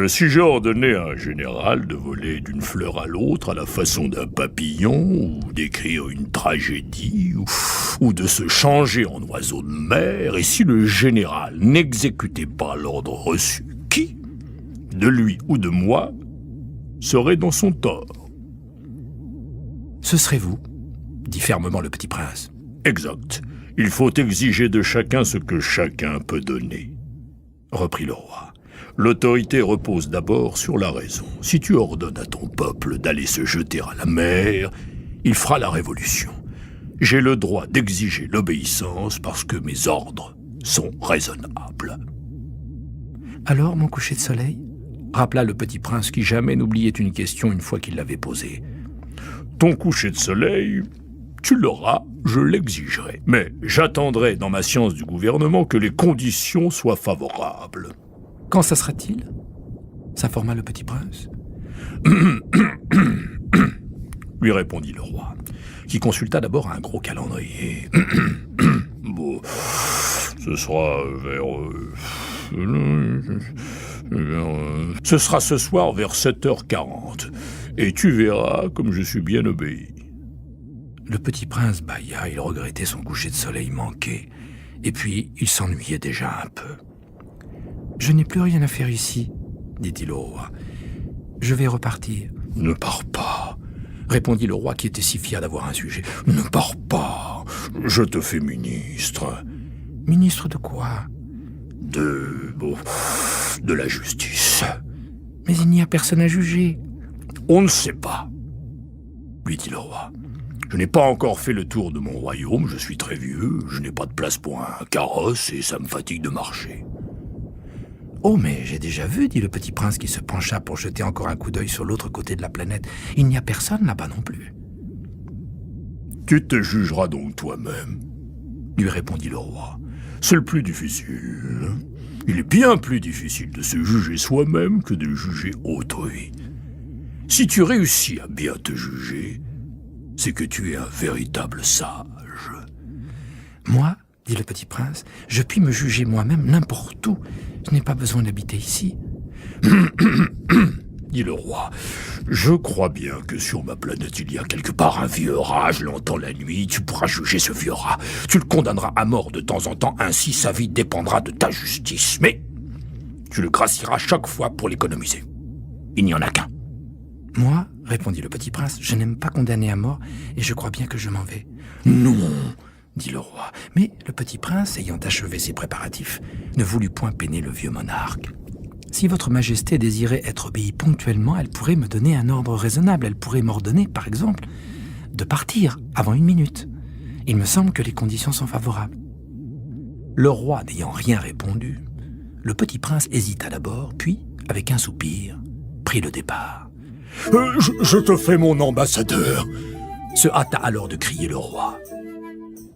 Si j'ordonnais à un général de voler d'une fleur à l'autre à la façon d'un papillon, ou d'écrire une tragédie, ou de se changer en oiseau de mer, et si le général n'exécutait pas l'ordre reçu, qui, de lui ou de moi, serait dans son tort ? Ce serait vous, dit fermement le petit prince. Exact. Il faut exiger de chacun ce que chacun peut donner, reprit le roi. L'autorité repose d'abord sur la raison. Si tu ordonnes à ton peuple d'aller se jeter à la mer, il fera la révolution. J'ai le droit d'exiger l'obéissance parce que mes ordres sont raisonnables. Alors, mon coucher de soleil ? Rappela le petit prince qui jamais n'oubliait une question une fois qu'il l'avait posée. Ton coucher de soleil, tu l'auras, je l'exigerai. Mais j'attendrai dans ma science du gouvernement que les conditions soient favorables. Quand ça sera-t-il ? s'informa le petit prince. Lui répondit le roi, qui consulta d'abord un gros calendrier. Bon, ce sera ce sera ce soir vers 7h40. Et tu verras comme je suis bien obéi. Le petit prince bâilla, il regrettait son coucher de soleil manqué. Et puis, il s'ennuyait déjà un peu. « Je n'ai plus rien à faire ici, dit-il au roi. Je vais repartir. »« Ne pars pas, répondit le roi qui était si fier d'avoir un sujet. « Ne pars pas, je te fais ministre. »« Ministre de quoi ? » De la justice. »« Mais il n'y a personne à juger. »« On ne sait pas, lui dit le roi. Je n'ai pas encore fait le tour de mon royaume, je suis très vieux, je n'ai pas de place pour un carrosse et ça me fatigue de marcher. »« Oh, mais j'ai déjà vu, dit le petit prince qui se pencha pour jeter encore un coup d'œil sur l'autre côté de la planète. Il n'y a personne là-bas non plus. »« Tu te jugeras donc toi-même, lui répondit le roi. C'est le plus difficile. Il est bien plus difficile de se juger soi-même que de juger autrui. Si tu réussis à bien te juger, c'est que tu es un véritable sage. »« Moi, dit le petit prince, je puis me juger moi-même n'importe où. Je n'ai pas besoin d'habiter ici. » dit le roi. Je crois bien que sur ma planète, il y a quelque part un vieux rat, je l'entends la nuit, tu pourras juger ce vieux rat. Tu le condamneras à mort de temps en temps, ainsi sa vie dépendra de ta justice. Mais tu le gracieras chaque fois pour l'économiser. Il n'y en a qu'un. Moi, répondit le petit prince, je n'aime pas condamner à mort, et je crois bien que je m'en vais. Non, dit le roi. Mais le petit prince, ayant achevé ses préparatifs, ne voulut point peiner le vieux monarque. Si votre majesté désirait être obéie ponctuellement, elle pourrait me donner un ordre raisonnable. Elle pourrait m'ordonner, par exemple, de partir avant 1 minute. Il me semble que les conditions sont favorables. Le roi n'ayant rien répondu, le petit prince hésita d'abord, puis, avec un soupir, prit le départ. Je te fais mon ambassadeur, se hâta alors de crier le roi.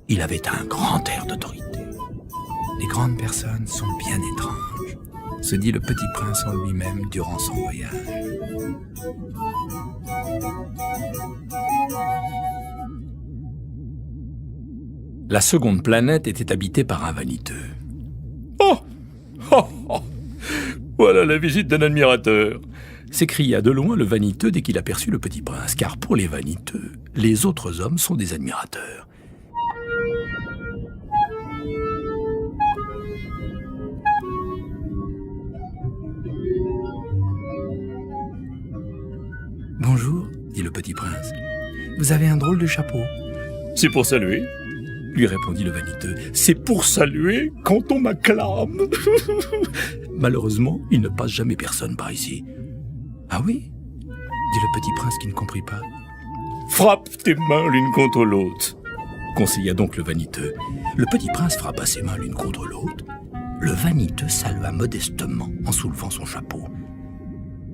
Il avait un grand air d'autorité. Les grandes personnes sont bien étranges, se dit le petit prince en lui-même durant son voyage. La seconde planète était habitée par un vaniteux. Oh, oh, oh. Voilà la visite d'un admirateur, s'écria de loin le vaniteux dès qu'il aperçut le petit prince, car pour les vaniteux, les autres hommes sont des admirateurs. Bonjour, dit le petit prince. Vous avez un drôle de chapeau. C'est pour saluer, lui répondit le vaniteux. C'est pour saluer quand on m'acclame. Malheureusement, il ne passe jamais personne par ici. Ah oui, dit le petit prince qui ne comprit pas. Frappe tes mains l'une contre l'autre, conseilla donc le vaniteux. Le petit prince frappa ses mains l'une contre l'autre. Le vaniteux salua modestement en soulevant son chapeau.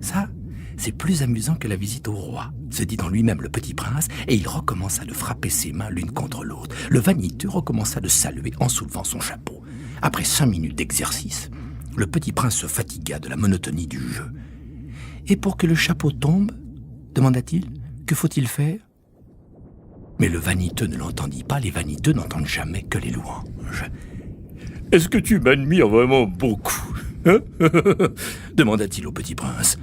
Ça, c'est plus amusant que la visite au roi, se dit en lui-même le petit prince, et il recommença de frapper ses mains l'une contre l'autre. Le vaniteux recommença de saluer en soulevant son chapeau. Après 5 minutes d'exercice, le petit prince se fatigua de la monotonie du jeu. « Et pour que le chapeau tombe, demanda-t-il, que faut-il faire ?» Mais le vaniteux ne l'entendit pas, les vaniteux n'entendent jamais que les louanges. « Est-ce que tu m'admires vraiment beaucoup, hein ?» demanda-t-il au petit prince.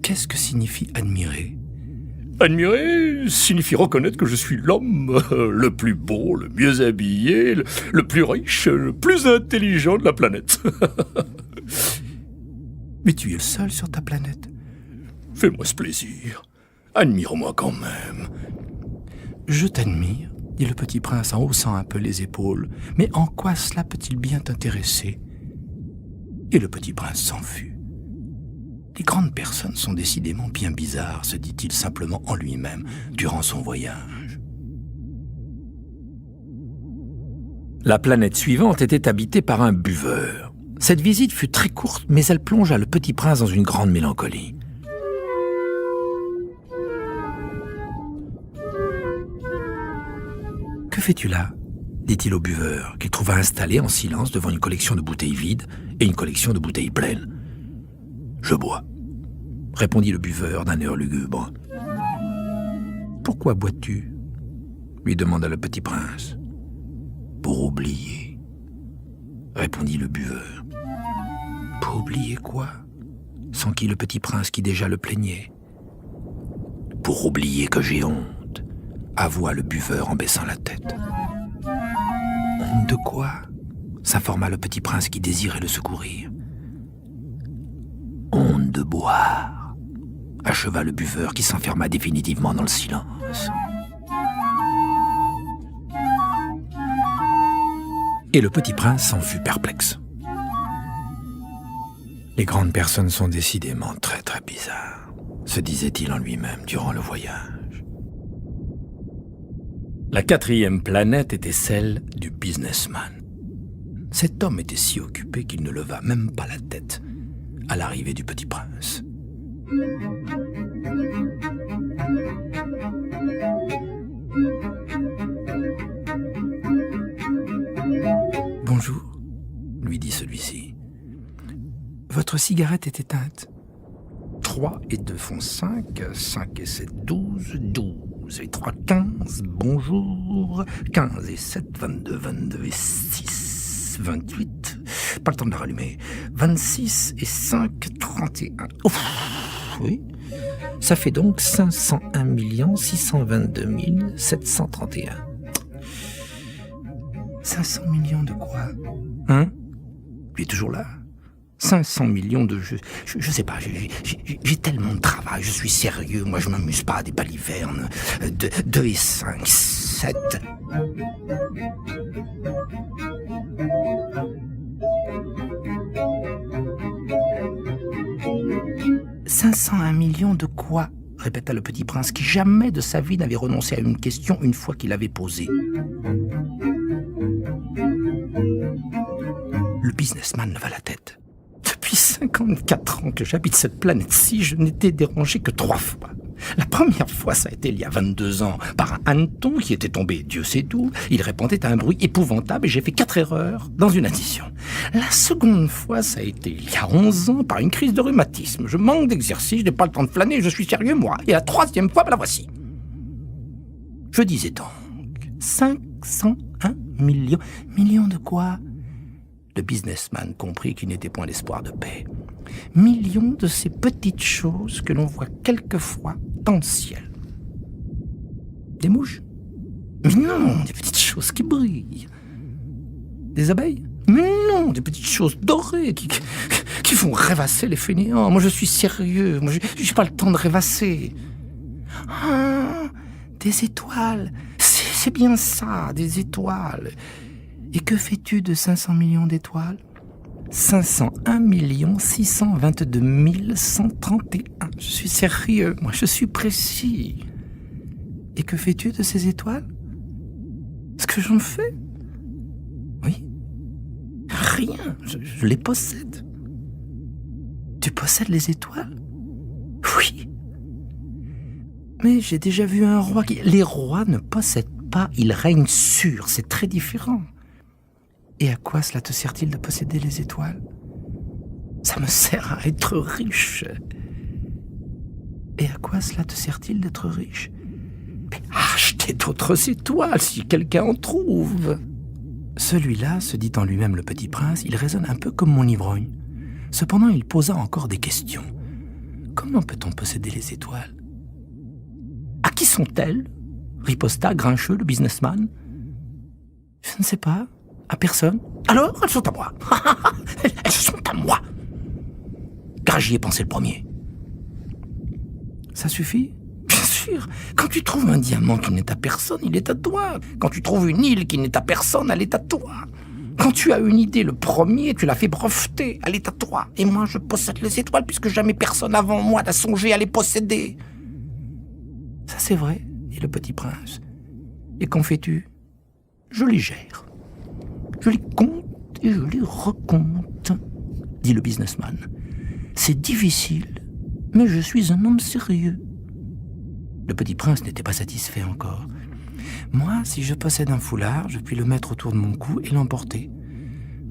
Qu'est-ce que signifie admirer ? Admirer signifie reconnaître que je suis l'homme le plus beau, le mieux habillé, le plus riche, le plus intelligent de la planète. Mais tu es le seul sur ta planète. Fais-moi ce plaisir. Admire-moi quand même. Je t'admire, dit le petit prince en haussant un peu les épaules. Mais en quoi cela peut-il bien t'intéresser ? Et le petit prince s'en fut. Les grandes personnes sont décidément bien bizarres, se dit-il simplement en lui-même durant son voyage. La planète suivante était habitée par un buveur. Cette visite fut très courte, mais elle plongea le petit prince dans une grande mélancolie. « Que fais-tu là ?» dit-il au buveur, qu'il trouva installé en silence devant une collection de bouteilles vides et une collection de bouteilles pleines. « Je bois, » répondit le buveur d'un air lugubre. « Pourquoi bois-tu » lui demanda le petit prince. « Pour oublier, » répondit le buveur. « Pour oublier quoi » s'enquit le petit prince qui déjà le plaignait. « Pour oublier que j'ai honte » avoua le buveur en baissant la tête. « Honte de quoi » s'informa le petit prince qui désirait le secourir. « Honte de boire » acheva le buveur qui s'enferma définitivement dans le silence. Et le petit prince s'en fut perplexe. Les grandes personnes sont décidément très très bizarres, se disait-il en lui-même durant le voyage. La 4e planète était celle du businessman. Cet homme était si occupé qu'il ne leva même pas la tête à l'arrivée du petit prince. « Bonjour, lui dit celui-ci. Votre cigarette est éteinte. 3 et 2 font 5, 5 et 7, 12, 12 et 3, 15, bonjour, 15 et 7, 22, 22 et 6, 28, Pas le temps de la rallumer. 26 et 5, 31. Ouf, oui. Ça fait donc 501 622 731. 500 millions de quoi? Hein? Tu es toujours là? 500 millions de jeux. Je sais pas, j'ai tellement de travail, je suis sérieux, moi je m'amuse pas à des balivernes. 2 et 5, 7. « 501 millions de quoi ?» répéta le petit prince, qui jamais de sa vie n'avait renoncé à une question une fois qu'il l'avait posée. Le businessman leva la tête. Depuis 54 ans que j'habite cette planète-ci, je n'étais dérangé que 3 fois. La première fois, ça a été il y a 22 ans, par un hanneton qui était tombé, Dieu sait d'où. Il répondait à un bruit épouvantable et j'ai fait 4 erreurs dans une addition. La seconde fois, ça a été il y a 11 ans, par une crise de rhumatisme. Je manque d'exercice, je n'ai pas le temps de flâner, je suis sérieux, moi. Et la 3e fois, la voici. Je disais donc, 501 millions. Millions de quoi? Le businessman comprit qu'il n'était point l'espoir de paix. Millions de ces petites choses que l'on voit quelquefois dans le ciel. Des mouches? Mais non, des petites choses qui brillent. Des abeilles? Mais non, des petites choses dorées qui font rêvasser les fainéants. Moi, je suis sérieux. Moi, je n'ai pas le temps de rêvasser. Ah, des étoiles. C'est bien ça, des étoiles. Et que fais-tu de 500 millions d'étoiles? 501 622 131. Je suis sérieux, moi je suis précis. Et que fais-tu de ces étoiles? Ce que j'en fais? Oui. Rien, je les possède. Tu possèdes les étoiles? Oui. Mais j'ai déjà vu un roi qui... Les rois ne possèdent pas, ils règnent sur, c'est très différent. Et à quoi cela te sert-il de posséder les étoiles? Ça me sert à être riche. Et à quoi cela te sert-il d'être riche? Mais acheter d'autres étoiles, si quelqu'un en trouve. Celui-là, se dit en lui-même le petit prince, il raisonne un peu comme mon ivrogne. Cependant, il posa encore des questions. Comment peut-on posséder les étoiles? À qui sont-elles? Riposta grincheux le businessman. Je ne sais pas. À personne. Alors, elles sont à moi. Elles sont à moi. Car j'y ai pensé le premier. Ça suffit? Bien sûr. Quand tu trouves un diamant qui n'est à personne, il est à toi. Quand tu trouves une île qui n'est à personne, elle est à toi. Quand tu as une idée, le premier, tu l'as fait breveter, elle est à toi. Et moi, je possède les étoiles puisque jamais personne avant moi n'a songé à les posséder. Ça, c'est vrai, dit le petit prince. Et qu'en fais-tu? Je les gère. Je les compte et je les recompte, dit le businessman. C'est difficile, mais je suis un homme sérieux. Le petit prince n'était pas satisfait encore. Moi, si je possède un foulard, je puis le mettre autour de mon cou et l'emporter.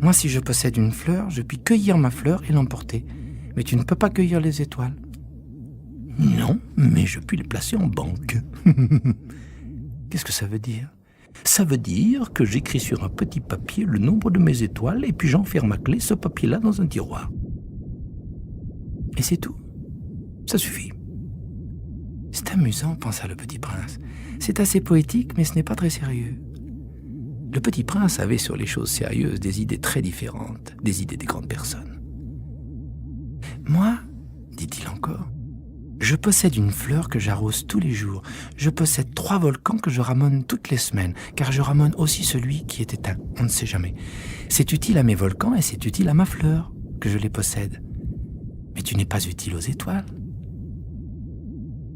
Moi, si je possède une fleur, je puis cueillir ma fleur et l'emporter. Mais tu ne peux pas cueillir les étoiles. Non, mais je puis les placer en banque. Qu'est-ce que ça veut dire? Ça veut dire que j'écris sur un petit papier le nombre de mes étoiles et puis j'enferme à clé ce papier-là dans un tiroir. Et c'est tout. Ça suffit. C'est amusant, pensa le petit prince. C'est assez poétique, mais ce n'est pas très sérieux. Le petit prince avait sur les choses sérieuses des idées très différentes des idées des grandes personnes. Moi, dit-il encore, je possède une fleur que j'arrose tous les jours. Je possède 3 volcans que je ramone toutes les semaines, car je ramone aussi celui qui est éteint. On ne sait jamais. C'est utile à mes volcans et c'est utile à ma fleur que je les possède. Mais tu n'es pas utile aux étoiles.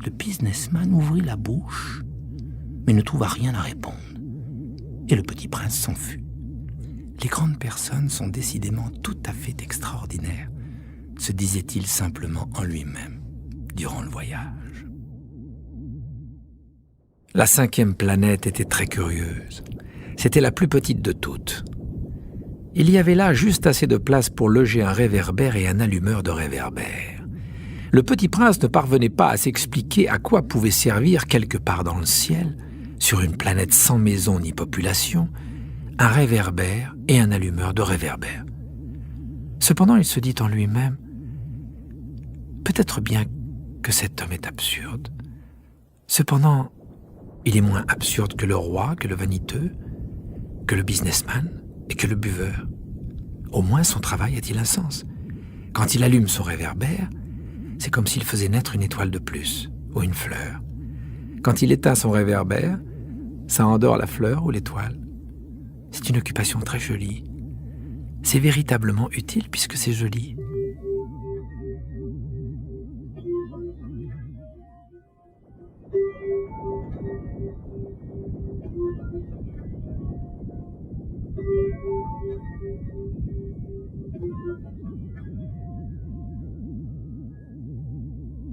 Le businessman ouvrit la bouche, mais ne trouva rien à répondre. Et le petit prince s'en fut. Les grandes personnes sont décidément tout à fait extraordinaires, se disait-il simplement en lui-même durant le voyage. La 5e planète était très curieuse. C'était la plus petite de toutes. Il y avait là juste assez de place pour loger un réverbère et un allumeur de réverbère. Le petit prince ne parvenait pas à s'expliquer à quoi pouvait servir quelque part dans le ciel, sur une planète sans maison ni population, un réverbère et un allumeur de réverbère. Cependant, il se dit en lui-même, peut-être bien que cet homme est absurde. Cependant, il est moins absurde que le roi, que le vaniteux, que le businessman et que le buveur. Au moins, son travail a-t-il un sens. Quand il allume son réverbère, c'est comme s'il faisait naître une étoile de plus, ou une fleur. Quand il éteint son réverbère, ça endort la fleur ou l'étoile. C'est une occupation très jolie. C'est véritablement utile puisque c'est joli.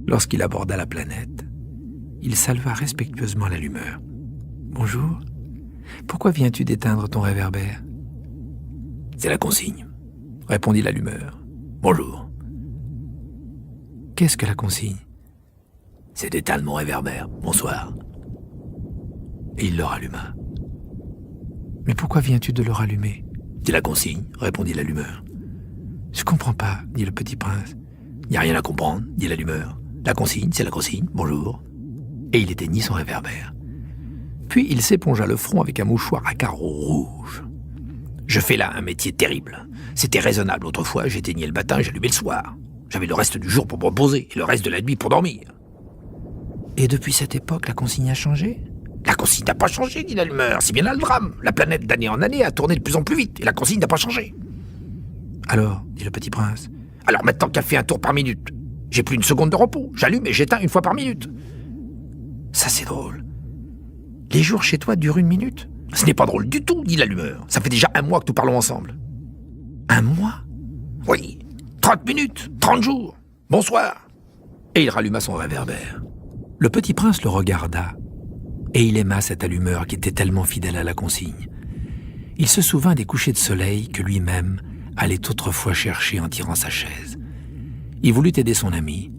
Lorsqu'il aborda la planète, il salua respectueusement l'allumeur. « Bonjour, pourquoi viens-tu d'éteindre ton réverbère ?»« C'est la consigne, » répondit l'allumeur. « Bonjour. »« Qu'est-ce que la consigne ?»« C'est d'éteindre mon réverbère. Bonsoir. » Et il le ralluma. « Mais pourquoi viens-tu de le rallumer ?»« C'est la consigne, » répondit l'allumeur. « Je comprends pas, » dit le petit prince. « Y a rien à comprendre, » dit l'allumeur. « La consigne, c'est la consigne. Bonjour. » Et il éteignit son réverbère. Puis il s'épongea le front avec un mouchoir à carreaux rouges. « Je fais là un métier terrible. C'était raisonnable autrefois, j'éteignais le matin et j'allumais le soir. J'avais le reste du jour pour me reposer et le reste de la nuit pour dormir. » « Et depuis cette époque, la consigne a changé ?»« La consigne n'a pas changé, dit l'allumeur. C'est bien là le drame. La planète d'année en année a tourné de plus en plus vite et la consigne n'a pas changé. »« Alors, dit le petit prince. »« Alors maintenant qu'elle fait un tour par minute, j'ai plus une seconde de repos. J'allume et j'éteins une fois par minute. »« Ça c'est drôle. Les jours chez toi durent 1 minute ?»« Ce n'est pas drôle du tout, dit l'allumeur. Ça fait déjà 1 mois que nous parlons ensemble. »« 1 mois ?»« Oui, 30 minutes, 30 jours. Bonsoir. » Et il ralluma son réverbère. Le petit prince le regarda, et il aima cette allumeur qui était tellement fidèle à la consigne. Il se souvint des couchers de soleil que lui-même allait autrefois chercher en tirant sa chaise. Il voulut aider son ami.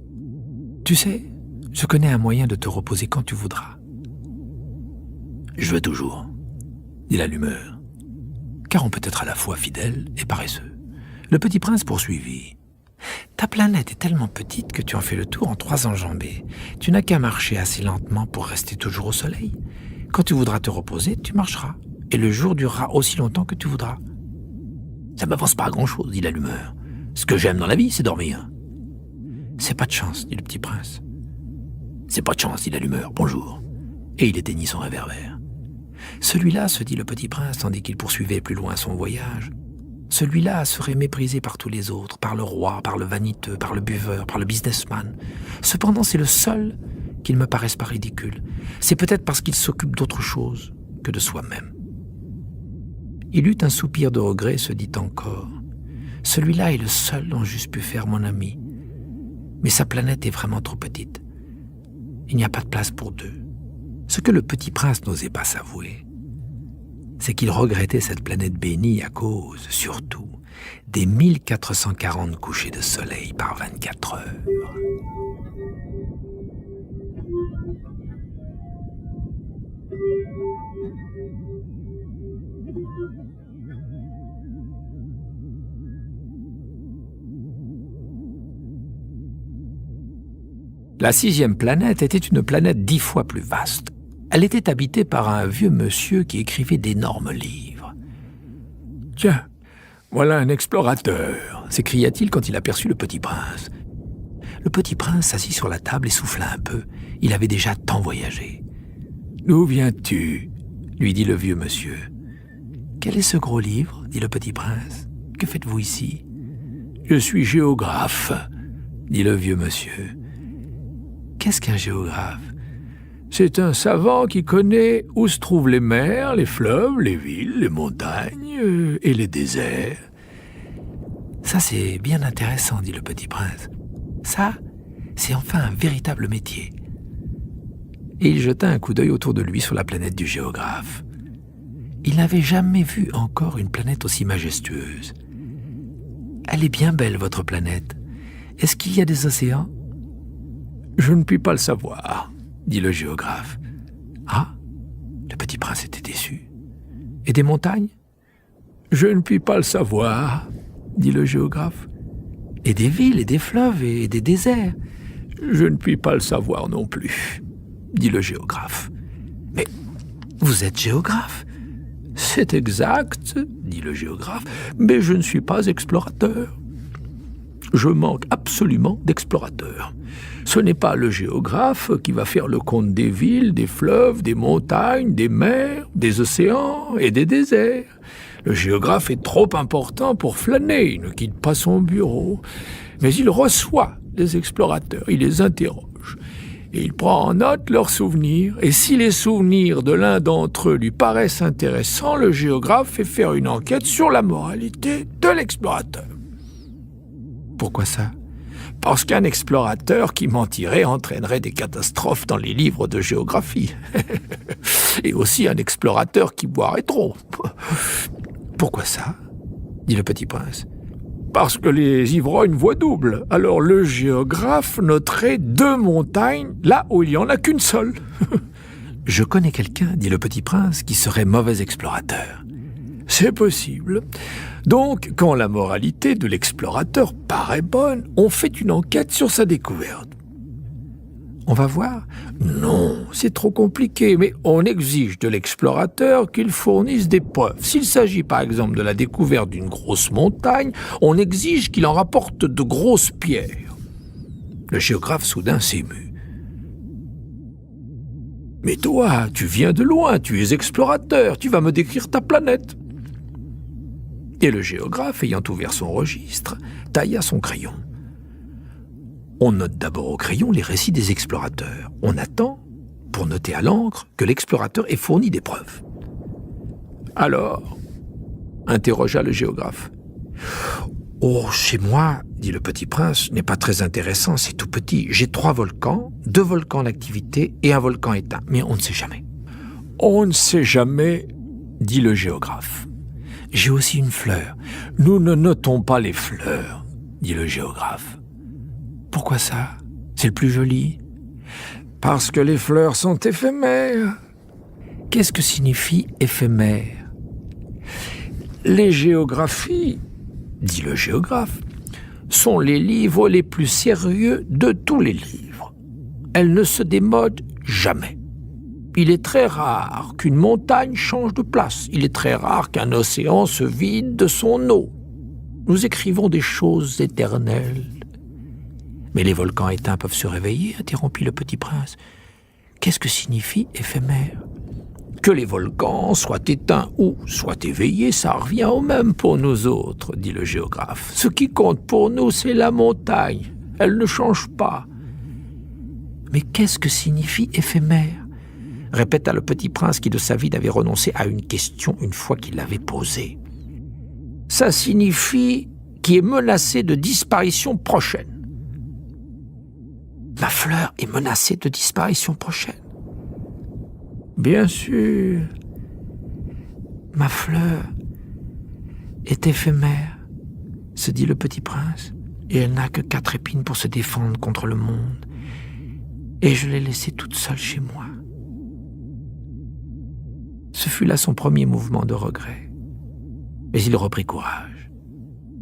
« Tu sais, je connais un moyen de te reposer quand tu voudras. »« Je veux toujours, » dit l'allumeur, car on peut être à la fois fidèle et paresseux. Le petit prince poursuivit. « Ta planète est tellement petite que tu en fais le tour en 3 enjambées. Tu n'as qu'à marcher assez lentement pour rester toujours au soleil. Quand tu voudras te reposer, tu marcheras, et le jour durera aussi longtemps que tu voudras. »« Ça m'avance pas à grand-chose, » dit l'allumeur. « Ce que j'aime dans la vie, c'est dormir. »« C'est pas de chance, » dit le petit prince. « C'est pas de chance, dit l'allumeur. Bonjour. » Et il éteignit son réverbère. « Celui-là, se dit le petit prince, tandis qu'il poursuivait plus loin son voyage, celui-là serait méprisé par tous les autres, par le roi, par le vaniteux, par le buveur, par le businessman. Cependant, c'est le seul qu'il me paraisse pas ridicule. C'est peut-être parce qu'il s'occupe d'autre chose que de soi-même. » Il eut un soupir de regret et se dit encore. « Celui-là est le seul dont j'eusse pu faire mon ami. Mais sa planète est vraiment trop petite. Il n'y a pas de place pour 2. » Ce que le petit prince n'osait pas s'avouer, c'est qu'il regrettait cette planète bénie à cause, surtout, des 1440 couchers de soleil par 24 heures. La 6e planète était une planète 10 fois plus vaste. Elle était habitée par un vieux monsieur qui écrivait d'énormes livres. « Tiens, voilà un explorateur !» s'écria-t-il quand il aperçut le petit prince. Le petit prince s'assit sur la table et souffla un peu. Il avait déjà tant voyagé. « D'où viens-tu » lui dit le vieux monsieur. « Quel est ce gros livre » dit le petit prince. « Que faites-vous ici ?»« Je suis géographe » dit le vieux monsieur. « Qu'est-ce qu'un géographe ?»« C'est un savant qui connaît où se trouvent les mers, les fleuves, les villes, les montagnes et les déserts. »« Ça, c'est bien intéressant, » dit le petit prince. « Ça, c'est enfin un véritable métier. » Et il jeta un coup d'œil autour de lui sur la planète du géographe. Il n'avait jamais vu encore une planète aussi majestueuse. « Elle est bien belle, votre planète. Est-ce qu'il y a des océans ?»« Je ne puis pas le savoir, » dit le géographe. « Ah » Le petit prince était déçu. « Et des montagnes ?»« Je ne puis pas le savoir, » dit le géographe. « Et des villes, et des fleuves, et des déserts. »« Je ne puis pas le savoir non plus, » dit le géographe. « Mais vous êtes géographe ?»« C'est exact, » dit le géographe, « mais je ne suis pas explorateur. Je manque absolument d'explorateurs. Ce n'est pas le géographe qui va faire le compte des villes, des fleuves, des montagnes, des mers, des océans et des déserts. Le géographe est trop important pour flâner, il ne quitte pas son bureau. Mais il reçoit les explorateurs, il les interroge. Et il prend en note leurs souvenirs. Et si les souvenirs de l'un d'entre eux lui paraissent intéressants, le géographe fait faire une enquête sur la moralité de l'explorateur. Pourquoi ça ? Parce qu'un explorateur qui mentirait entraînerait des catastrophes dans les livres de géographie. Et aussi un explorateur qui boirait trop. Pourquoi ça ? Dit le petit prince. Parce que les ivrognes voient double. Alors le géographe noterait 2 montagnes là où il n'y en a qu'une seule. Je connais quelqu'un, dit le petit prince, qui serait mauvais explorateur. C'est possible. Donc, quand la moralité de l'explorateur paraît bonne, on fait une enquête sur sa découverte. On va voir ? Non, c'est trop compliqué, mais on exige de l'explorateur qu'il fournisse des preuves. S'il s'agit par exemple de la découverte d'une grosse montagne, on exige qu'il en rapporte de grosses pierres. Le géographe soudain s'émut. « Mais toi, tu viens de loin, tu es explorateur, tu vas me décrire ta planète. » Et le géographe, ayant ouvert son registre, tailla son crayon. On note d'abord au crayon les récits des explorateurs. On attend, pour noter à l'encre, que l'explorateur ait fourni des preuves. « Alors ?» interrogea le géographe. « Oh, chez moi, dit le petit prince, n'est pas très intéressant, c'est tout petit. J'ai 3 volcans, 2 volcans en activité et un volcan éteint, mais on ne sait jamais. »« On ne sait jamais, dit le géographe. »« J'ai aussi une fleur. »« Nous ne notons pas les fleurs, dit le géographe. »« Pourquoi ça ? C'est le plus joli. »« Parce que les fleurs sont éphémères. »« Qu'est-ce que signifie éphémère ? » ?»« Les géographies, dit le géographe, sont les livres les plus sérieux de tous les livres. Elles ne se démodent jamais. Il est très rare qu'une montagne change de place. Il est très rare qu'un océan se vide de son eau. Nous écrivons des choses éternelles. Mais les volcans éteints peuvent se réveiller, interrompit le petit prince. Qu'est-ce que signifie éphémère ? Que les volcans soient éteints ou soient éveillés, ça revient au même pour nous autres, dit le géographe. Ce qui compte pour nous, c'est la montagne. Elle ne change pas. Mais qu'est-ce que signifie éphémère ? Répéta le petit prince qui de sa vie n'avait renoncé à une question une fois qu'il l'avait posée. Ça signifie qui est menacé de disparition prochaine. Ma fleur est menacée de disparition prochaine. Bien sûr. Ma fleur est éphémère, se dit le petit prince, et elle n'a que 4 épines pour se défendre contre le monde. Et je l'ai laissée toute seule chez moi. Ce fut là son premier mouvement de regret. Mais il reprit courage.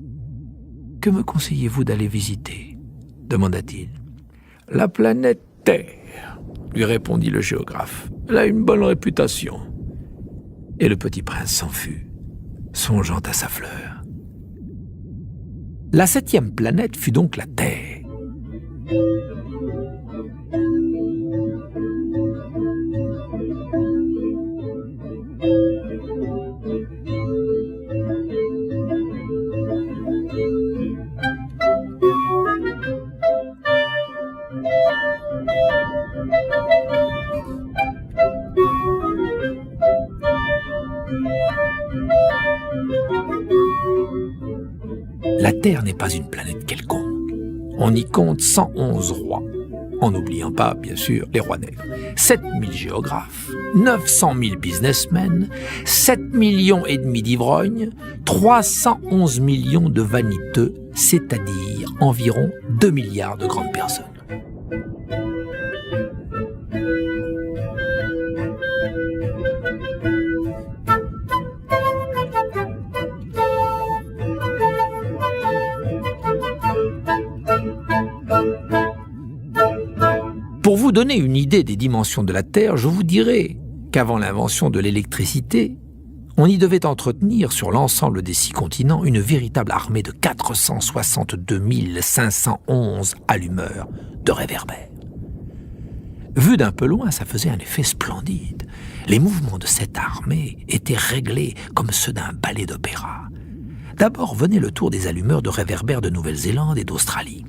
« Que me conseillez-vous d'aller visiter ?» demanda-t-il. « La planète Terre, » lui répondit le géographe. « Elle a une bonne réputation. » Et le petit prince s'en fut, songeant à sa fleur. La 7e planète fut donc la Terre. La Terre n'est pas une planète quelconque. On y compte 111 rois, en n'oubliant pas, bien sûr, les rois nègres, 7000 géographes, 900 000 businessmen, 7,5 millions d'ivrognes, 311 millions de vaniteux, c'est-à-dire environ 2 milliards de grandes personnes. vous donner une idée des dimensions de la Terre, je vous dirai qu'avant l'invention de l'électricité, on y devait entretenir sur l'ensemble des 6 continents une véritable armée de 462 511 allumeurs de réverbères. Vu d'un peu loin, ça faisait un effet splendide. Les mouvements de cette armée étaient réglés comme ceux d'un ballet d'opéra. D'abord venait le tour des allumeurs de réverbères de Nouvelle-Zélande et d'Australie.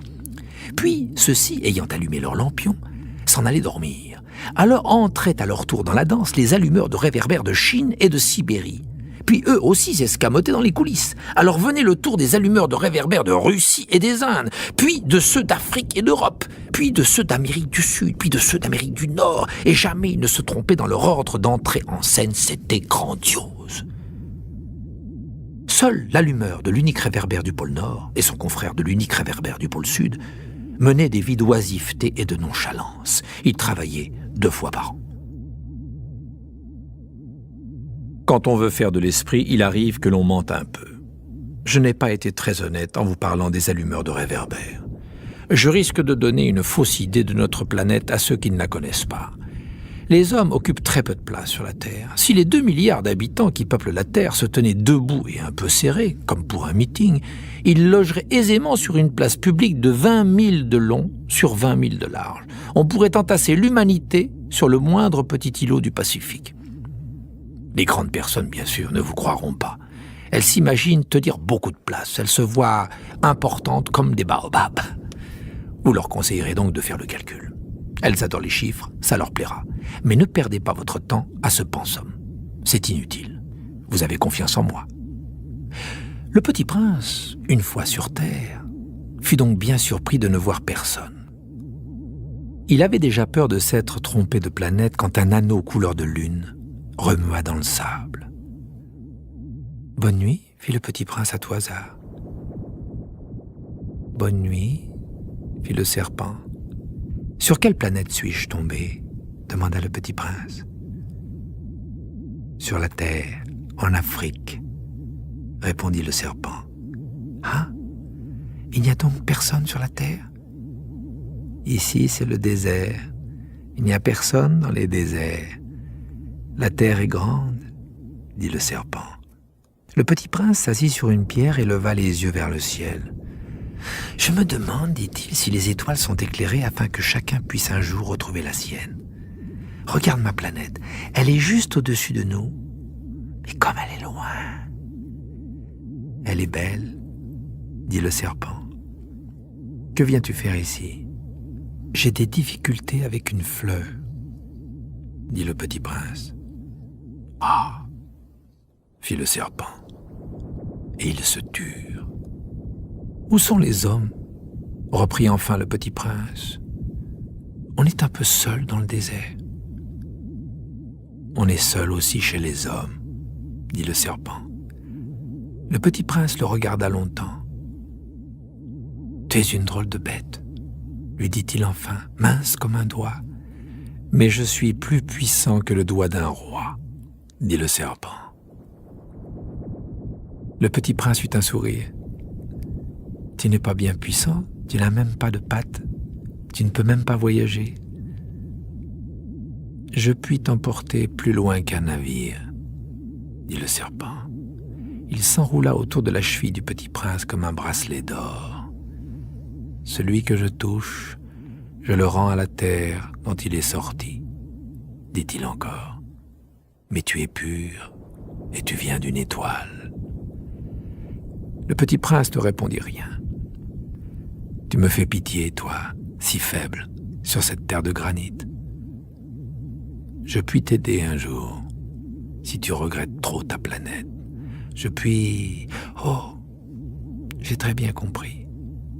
Puis, ceux-ci, ayant allumé leurs lampions, s'en allaient dormir. Alors entraient à leur tour dans la danse les allumeurs de réverbères de Chine et de Sibérie. Puis eux aussi s'escamotaient dans les coulisses. Alors venait le tour des allumeurs de réverbères de Russie et des Indes, puis de ceux d'Afrique et d'Europe, puis de ceux d'Amérique du Sud, puis de ceux d'Amérique du Nord, et jamais ils ne se trompaient dans leur ordre d'entrée en scène, c'était grandiose. Seul l'allumeur de l'unique réverbère du pôle Nord et son confrère de l'unique réverbère du pôle Sud menaient des vies d'oisiveté et de nonchalance. Ils travaillaient 2 fois par an. Quand on veut faire de l'esprit, il arrive que l'on mente un peu. Je n'ai pas été très honnête en vous parlant des allumeurs de réverbères. Je risque de donner une fausse idée de notre planète à ceux qui ne la connaissent pas. Les hommes occupent très peu de place sur la Terre. Si les 2 milliards d'habitants qui peuplent la Terre se tenaient debout et un peu serrés, comme pour un meeting, ils logeraient aisément sur une place publique de 20 000 de long sur 20 000 de large. On pourrait entasser l'humanité sur le moindre petit îlot du Pacifique. Les grandes personnes, bien sûr, ne vous croiront pas. Elles s'imaginent tenir beaucoup de place. Elles se voient importantes comme des baobabs. Vous leur conseillerez donc de faire le calcul. Elles adorent les chiffres, ça leur plaira. Mais ne perdez pas votre temps à ce pensum. C'est inutile. Vous avez confiance en moi. Le petit prince, une fois sur Terre, fut donc bien surpris de ne voir personne. Il avait déjà peur de s'être trompé de planète quand un anneau couleur de lune remua dans le sable. « Bonne nuit, fit le petit prince à tout hasard. »« Bonne nuit, fit le serpent. »« Sur quelle planète suis-je tombé ?» demanda le petit prince. « Sur la Terre, en Afrique, » répondit le serpent. « Ah, il n'y a donc personne sur la Terre ? Ici, c'est le désert. Il n'y a personne dans les déserts. La Terre est grande, dit le serpent. Le petit prince s'assit sur une pierre et leva les yeux vers le ciel. « Je me demande, dit-il, si les étoiles sont éclairées afin que chacun puisse un jour retrouver la sienne. Regarde ma planète, elle est juste au-dessus de nous. Mais comme elle est loin. Elle est belle, dit le serpent. Que viens-tu faire ici ? J'ai des difficultés avec une fleur, dit le petit prince. Ah, fit le serpent, et ils se turent. Où sont les hommes ? Reprit enfin le petit prince. On est un peu seul dans le désert. On est seul aussi chez les hommes, dit le serpent. Le petit prince le regarda longtemps. Tu es une drôle de bête, lui dit-il enfin, mince comme un doigt. Mais je suis plus puissant que le doigt d'un roi, dit le serpent. Le petit prince eut un sourire. Tu n'es pas bien puissant, tu n'as même pas de pattes, tu ne peux même pas voyager. Je puis t'emporter plus loin qu'un navire, dit le serpent. Il s'enroula autour de la cheville du petit prince comme un bracelet d'or. Celui que je touche, je le rends à la terre dont il est sorti, dit-il encore. Mais tu es pur et tu viens d'une étoile. Le petit prince ne répondit rien. Tu me fais pitié, toi, si faible, sur cette terre de granit. Je puis t'aider un jour, si tu regrettes trop ta planète. Je puis... Oh, j'ai très bien compris,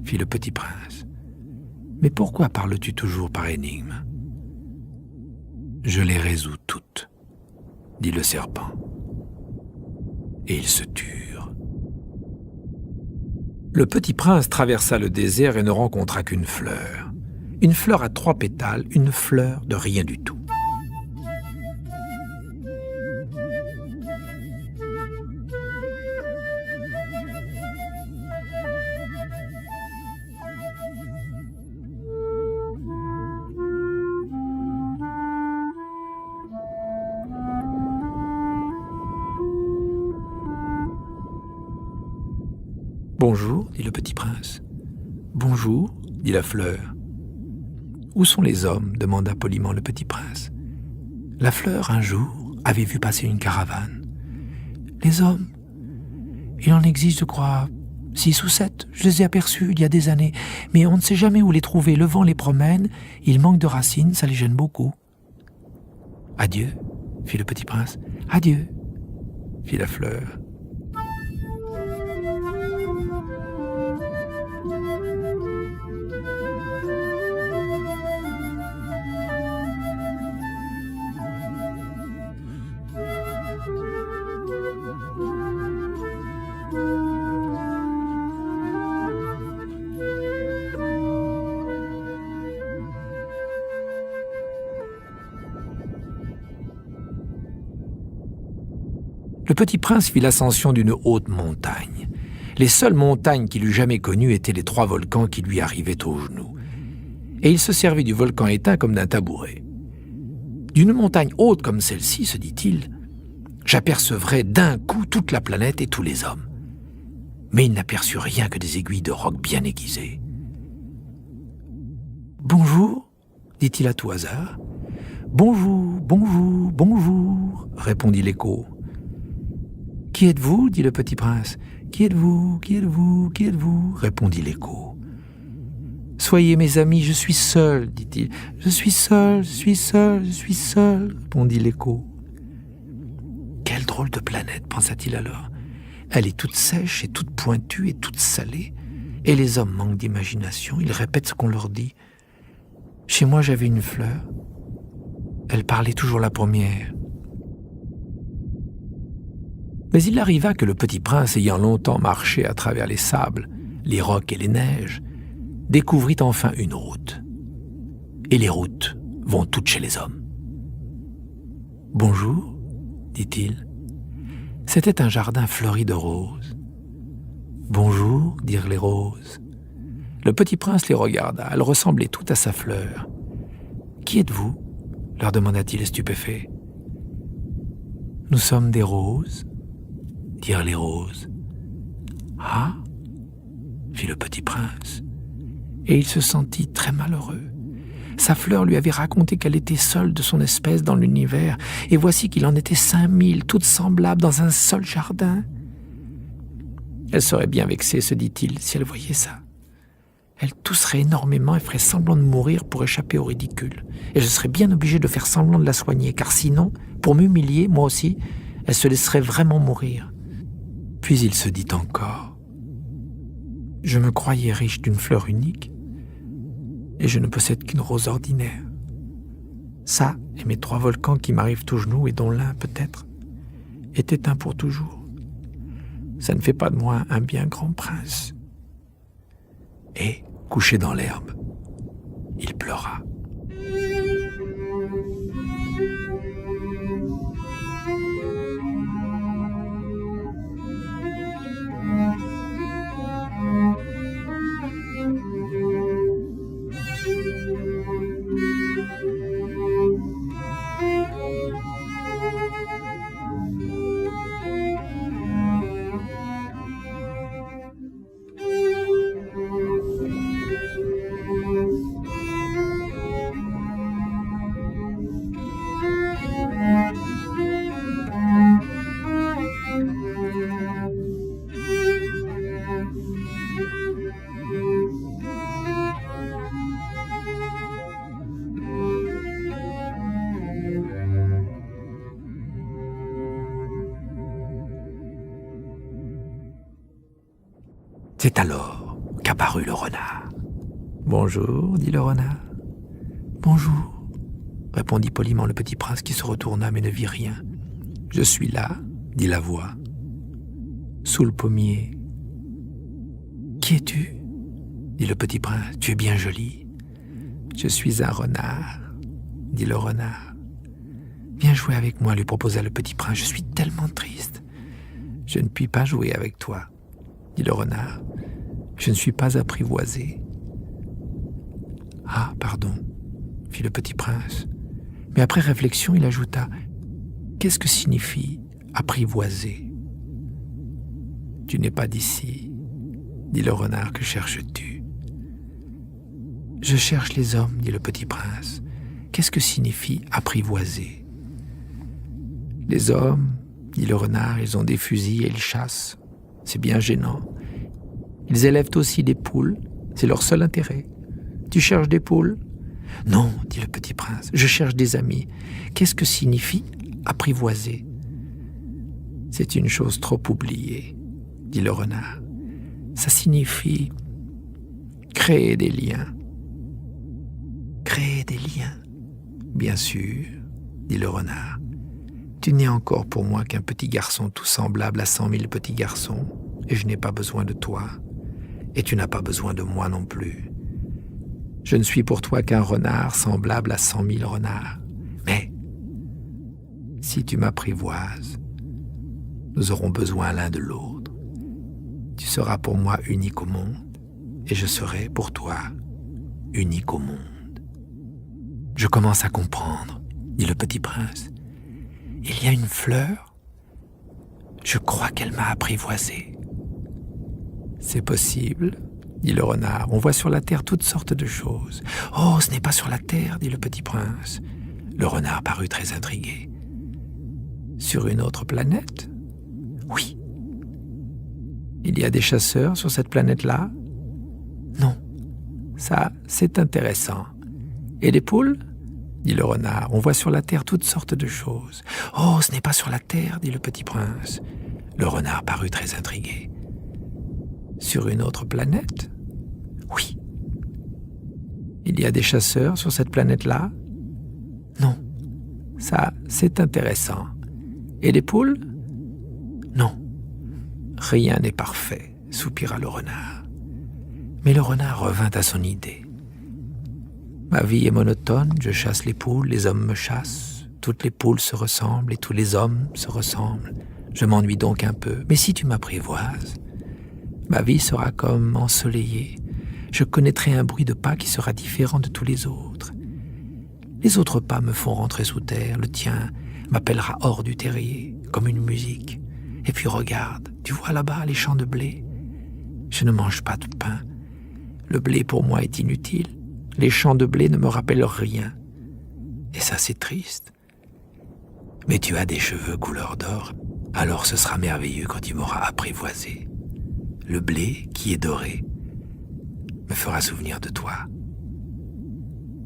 fit le petit prince. Mais pourquoi parles-tu toujours par énigme ? Je les résous toutes, dit le serpent. Et ils se turent. Le petit prince traversa le désert et ne rencontra qu'une fleur. Une fleur à 3 pétales, une fleur de rien du tout. Bonjour, dit le petit prince. Bonjour, dit la fleur. Où sont les hommes demanda poliment le petit prince. La fleur, un jour, avait vu passer une caravane. Les hommes, il en existe, je crois, 6 ou 7. Je les ai aperçus il y a des années, mais on ne sait jamais où les trouver. Le vent les promène, ils manquent de racines, ça les gêne beaucoup. Adieu, fit le petit prince. Adieu, fit la fleur. Le petit prince fit l'ascension d'une haute montagne. Les seules montagnes qu'il eût jamais connues étaient les 3 volcans qui lui arrivaient aux genoux. Et il se servit du volcan éteint comme d'un tabouret. D'une montagne haute comme celle-ci, se dit-il, j'apercevrais d'un coup toute la planète et tous les hommes. Mais il n'aperçut rien que des aiguilles de roc bien aiguisées. « Bonjour, dit-il à tout hasard. « Bonjour, bonjour, bonjour, répondit l'écho. « Qui êtes-vous » dit le petit prince. « Qui êtes-vous, qui êtes-vous, qui êtes-vous » répondit l'écho. « Soyez mes amis, je suis seul, dit-il. « Je suis seul, je suis seul, je suis seul, répondit l'écho. « Quelle drôle de planète, pensa-t-il alors. Elle est toute sèche et toute pointue et toute salée. Et les hommes manquent d'imagination, ils répètent ce qu'on leur dit. Chez moi, j'avais une fleur. Elle parlait toujours la première. » Mais il arriva que le petit prince, ayant longtemps marché à travers les sables, les rocs et les neiges, découvrit enfin une route. Et les routes vont toutes chez les hommes. « Bonjour, dit-il. C'était un jardin fleuri de roses. « Bonjour, dirent les roses. Le petit prince les regarda, elles ressemblaient toutes à sa fleur. « Qui êtes-vous » leur demanda-t-il stupéfait. « Nous sommes des roses, dirent les roses. « Ah » fit le petit prince, et il se sentit très malheureux. Sa fleur lui avait raconté qu'elle était seule de son espèce dans l'univers, et voici qu'il en était 5000, toutes semblables dans un seul jardin. Elle serait bien vexée, se dit-il, si elle voyait ça. Elle tousserait énormément et ferait semblant de mourir pour échapper au ridicule. Et je serais bien obligé de faire semblant de la soigner, car sinon, pour m'humilier, moi aussi, elle se laisserait vraiment mourir. Puis il se dit encore, « Je me croyais riche d'une fleur unique, et je ne possède qu'une rose ordinaire. Ça et mes 3 volcans qui m'arrivent aux genoux et dont l'un, peut-être, est éteint pour toujours. Ça ne fait pas de moi un bien grand prince. » Et, couché dans l'herbe, il pleura. C'est alors qu'apparut le renard. « Bonjour, dit le renard. « Bonjour, répondit poliment le petit prince qui se retourna mais ne vit rien. « Je suis là, dit la voix, sous le pommier. »« Qui es-tu » dit le petit prince. « Tu es bien joli. »« Je suis un renard, dit le renard. »« Viens jouer avec moi, lui proposa le petit prince. Je suis tellement triste. »« Je ne puis pas jouer avec toi, dit le renard. Je ne suis pas apprivoisé. »« Ah, pardon, fit le petit prince. Mais après réflexion, il ajouta, « Qu'est-ce que signifie apprivoiser ? Tu n'es pas d'ici, dit le renard, que cherches-tu ? Je cherche les hommes, dit le petit prince. Qu'est-ce que signifie apprivoiser ? Les hommes, dit le renard, ils ont des fusils et ils chassent. C'est bien gênant. Ils élèvent aussi des poules, c'est leur seul intérêt. Tu cherches des poules ? Non, dit le petit prince, je cherche des amis. Qu'est-ce que signifie apprivoiser ? C'est une chose trop oubliée, dit le renard. Ça signifie créer des liens. Créer des liens ? Bien sûr, dit le renard. Tu n'es encore pour moi qu'un petit garçon tout semblable à 100 000 petits garçons, et je n'ai pas besoin de toi, et tu n'as pas besoin de moi non plus. Je ne suis pour toi qu'un renard semblable à 100 000 renards. Mais si tu m'apprivoises, nous aurons besoin l'un de l'autre. Tu seras pour moi unique au monde, et je serai pour toi unique au monde. Je commence à comprendre, dit le petit prince. Il y a une fleur. Je crois qu'elle m'a apprivoisé. C'est possible, dit le renard. On voit sur la terre toutes sortes de choses. Oh, ce n'est pas sur la terre, dit le petit prince. Le renard parut très intrigué. Sur une autre planète ? Oui. Il y a des chasseurs sur cette planète-là ? Non. Ça, c'est intéressant. Et les poules ? Dit le renard. On voit sur la terre toutes sortes de choses. Oh, ce n'est pas sur la terre, dit le petit prince. Le renard parut très intrigué. Sur une autre planète ? Oui. Il y a des chasseurs sur cette planète-là ? Non. Ça, c'est intéressant. Et les poules ? Non. Rien n'est parfait, soupira le renard. Mais le renard revint à son idée. Ma vie est monotone, je chasse les poules, les hommes me chassent. Toutes les poules se ressemblent et tous les hommes se ressemblent. Je m'ennuie donc un peu. Mais si tu m'apprivoises, ma vie sera comme ensoleillée. Je connaîtrai un bruit de pas qui sera différent de tous les autres. Les autres pas me font rentrer sous terre. Le tien m'appellera hors du terrier, comme une musique. Et puis regarde, tu vois là-bas les champs de blé. Je ne mange pas de pain. Le blé pour moi est inutile. Les champs de blé ne me rappellent rien. Et ça, c'est triste. Mais tu as des cheveux couleur d'or, alors ce sera merveilleux quand tu m'auras apprivoisé. Le blé, qui est doré, me fera souvenir de toi.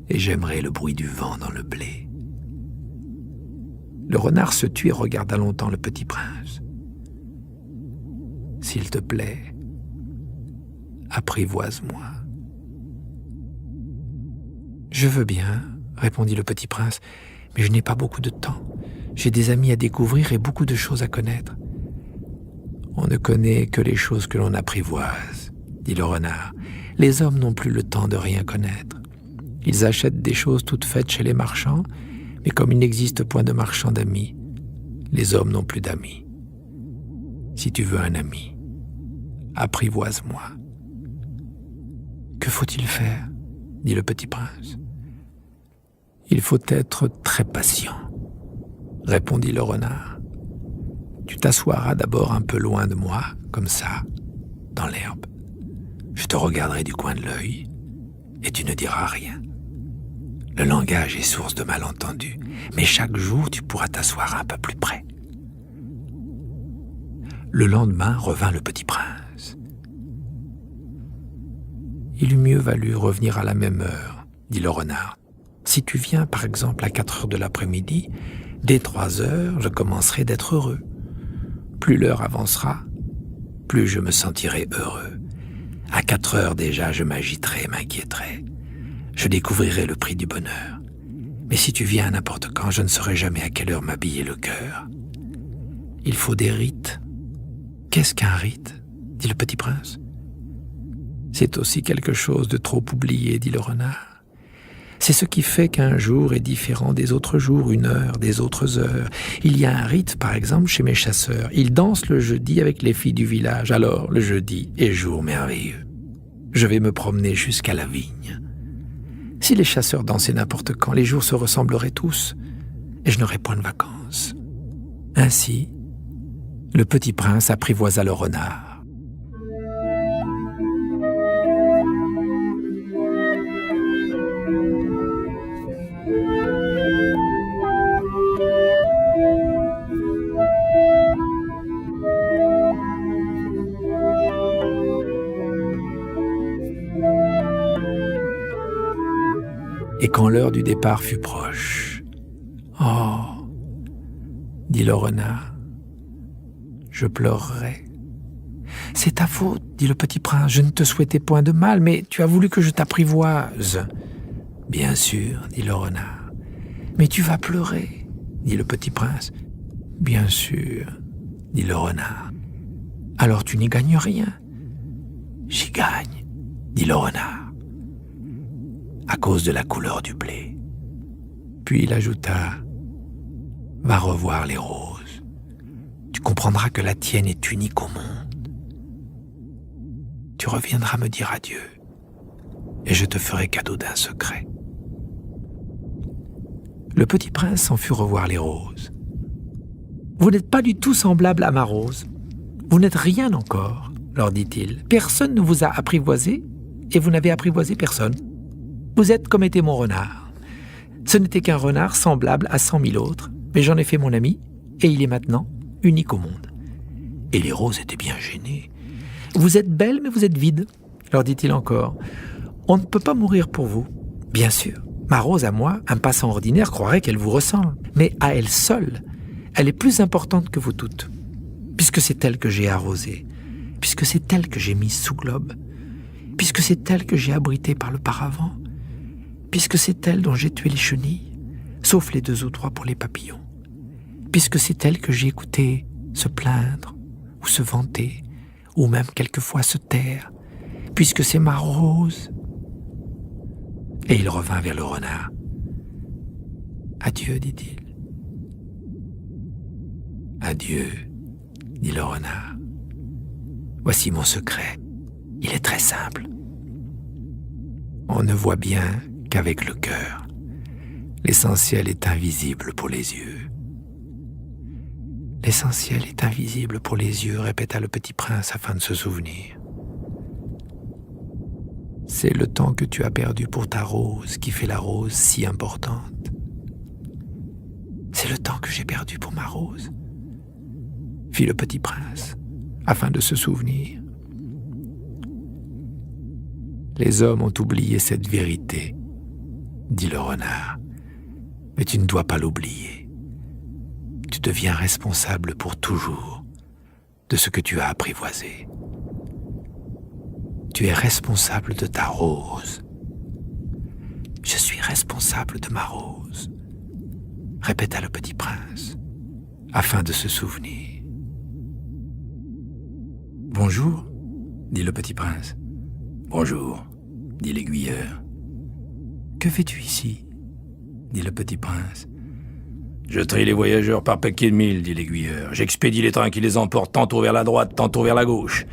Et j'aimerai le bruit du vent dans le blé. Le renard se tut et regarda longtemps le petit prince. S'il te plaît, apprivoise-moi. Je veux bien, répondit le petit prince, mais je n'ai pas beaucoup de temps. J'ai des amis à découvrir et beaucoup de choses à connaître. On ne connaît que les choses que l'on apprivoise, dit le renard. Les hommes n'ont plus le temps de rien connaître. Ils achètent des choses toutes faites chez les marchands, mais comme il n'existe point de marchands d'amis, les hommes n'ont plus d'amis. Si tu veux un ami, apprivoise-moi. Que faut-il faire ? Dit le petit prince. Il faut être très patient, répondit le renard. Tu t'assoiras d'abord un peu loin de moi, comme ça, dans l'herbe. Je te regarderai du coin de l'œil et tu ne diras rien. Le langage est source de malentendus, mais chaque jour tu pourras t'asseoir un peu plus près. Le lendemain revint le petit prince. Il eût mieux valu revenir à la même heure, dit le renard. Si tu viens, par exemple, à 4 heures de l'après-midi, dès 3 heures, je commencerai d'être heureux. Plus l'heure avancera, plus je me sentirai heureux. À 4 heures déjà, je m'agiterai, m'inquiéterai. Je découvrirai le prix du bonheur. Mais si tu viens à n'importe quand, je ne saurai jamais à quelle heure m'habiller le cœur. Il faut des rites. Qu'est-ce qu'un rite ? Dit le petit prince. C'est aussi quelque chose de trop oublié, dit le renard. C'est ce qui fait qu'un jour est différent des autres jours, une heure des autres heures. Il y a un rite, par exemple, chez mes chasseurs. Ils dansent le jeudi avec les filles du village. Alors, le jeudi est jour merveilleux. Je vais me promener jusqu'à la vigne. Si les chasseurs dansaient n'importe quand, les jours se ressembleraient tous, et je n'aurais point de vacances. Ainsi, le petit prince apprivoisa le renard. Et quand l'heure du départ fut proche, « Oh !» dit le renard, « je pleurerai. »« C'est ta faute, dit le petit prince, je ne te souhaitais point de mal, mais tu as voulu que je t'apprivoise. »« Bien sûr, dit le renard. »« Mais tu vas pleurer, dit le petit prince. »« Bien sûr, dit le renard. »« Alors tu n'y gagnes rien. »« J'y gagne, dit le renard, à cause de la couleur du blé. » Puis il ajouta, « Va revoir les roses. Tu comprendras que la tienne est unique au monde. Tu reviendras me dire adieu, et je te ferai cadeau d'un secret. » Le petit prince s'en fut revoir les roses. « Vous n'êtes pas du tout semblable à ma rose. Vous n'êtes rien encore, leur dit-il. Personne ne vous a apprivoisé, et vous n'avez apprivoisé personne. Vous êtes comme était mon renard. Ce n'était qu'un renard semblable à 100 000 autres, mais j'en ai fait mon ami, et il est maintenant unique au monde. » Et les roses étaient bien gênées. « Vous êtes belle, mais vous êtes vide, leur dit-il encore. On ne peut pas mourir pour vous. Bien sûr, ma rose à moi, un passant ordinaire croirait qu'elle vous ressemble, mais à elle seule, elle est plus importante que vous toutes, puisque c'est elle que j'ai arrosée, puisque c'est elle que j'ai mise sous globe, puisque c'est elle que j'ai abritée par le paravent, puisque c'est elle dont j'ai tué les chenilles, sauf les 2 ou 3 pour les papillons, puisque c'est elle que j'ai écouté se plaindre ou se vanter, ou même quelquefois se taire, puisque c'est ma rose. » Et il revint vers le renard. « Adieu, dit-il. »« Adieu, dit le renard. Voici mon secret. Il est très simple. On ne voit bien qu'avec le cœur. L'essentiel est invisible pour les yeux. »« L'essentiel est invisible pour les yeux, répéta le petit prince afin de se souvenir. C'est le temps que tu as perdu pour ta rose qui fait la rose si importante. C'est le temps que j'ai perdu pour ma rose, fit le petit prince, afin de se souvenir. Les hommes ont oublié cette vérité, dit le renard, mais tu ne dois pas l'oublier. Tu deviens responsable pour toujours de ce que tu as apprivoisé. Tu es responsable de ta rose. Je suis responsable de ma rose, répéta le petit prince, afin de se souvenir. Bonjour, dit le petit prince. Bonjour, dit l'aiguilleur. Que fais-tu ici, dit le petit prince. Je trie les voyageurs par paquet de mille, dit l'aiguilleur. J'expédie les trains qui les emportent tantôt vers la droite, tantôt vers la gauche.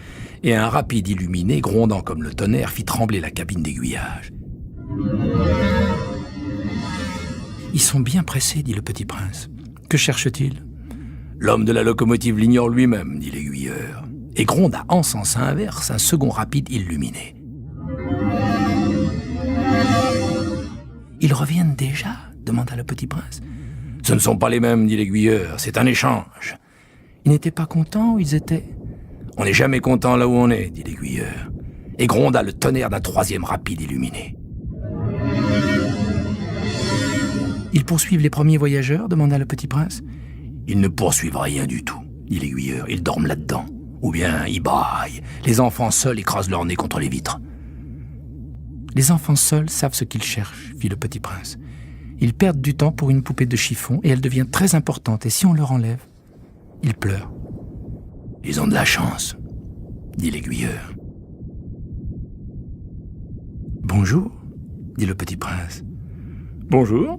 Et un rapide illuminé, grondant comme le tonnerre, fit trembler la cabine d'aiguillage. Ils sont bien pressés, dit le petit prince. Que cherche-t-il? L'homme de la locomotive l'ignore lui-même, dit l'aiguilleur, et gronda en sens inverse un second rapide illuminé. Ils reviennent déjà? Demanda le petit prince. Ce ne sont pas les mêmes, dit l'aiguilleur, c'est un échange. Ils n'étaient pas contents où ils étaient? On n'est jamais content là où on est, dit l'aiguilleur, et gronda le tonnerre d'un troisième rapide illuminé. Ils poursuivent les premiers voyageurs? Demanda le petit prince. Ils ne poursuivent rien du tout, dit l'aiguilleur, ils dorment là-dedans. Ou bien ils braillent, les enfants seuls écrasent leur nez contre les vitres. Les enfants seuls savent ce qu'ils cherchent, fit le petit prince. Ils perdent du temps pour une poupée de chiffon et elle devient très importante, et si on leur enlève, ils pleurent. Ils ont de la chance, dit l'aiguilleur. Bonjour, dit le petit prince. Bonjour,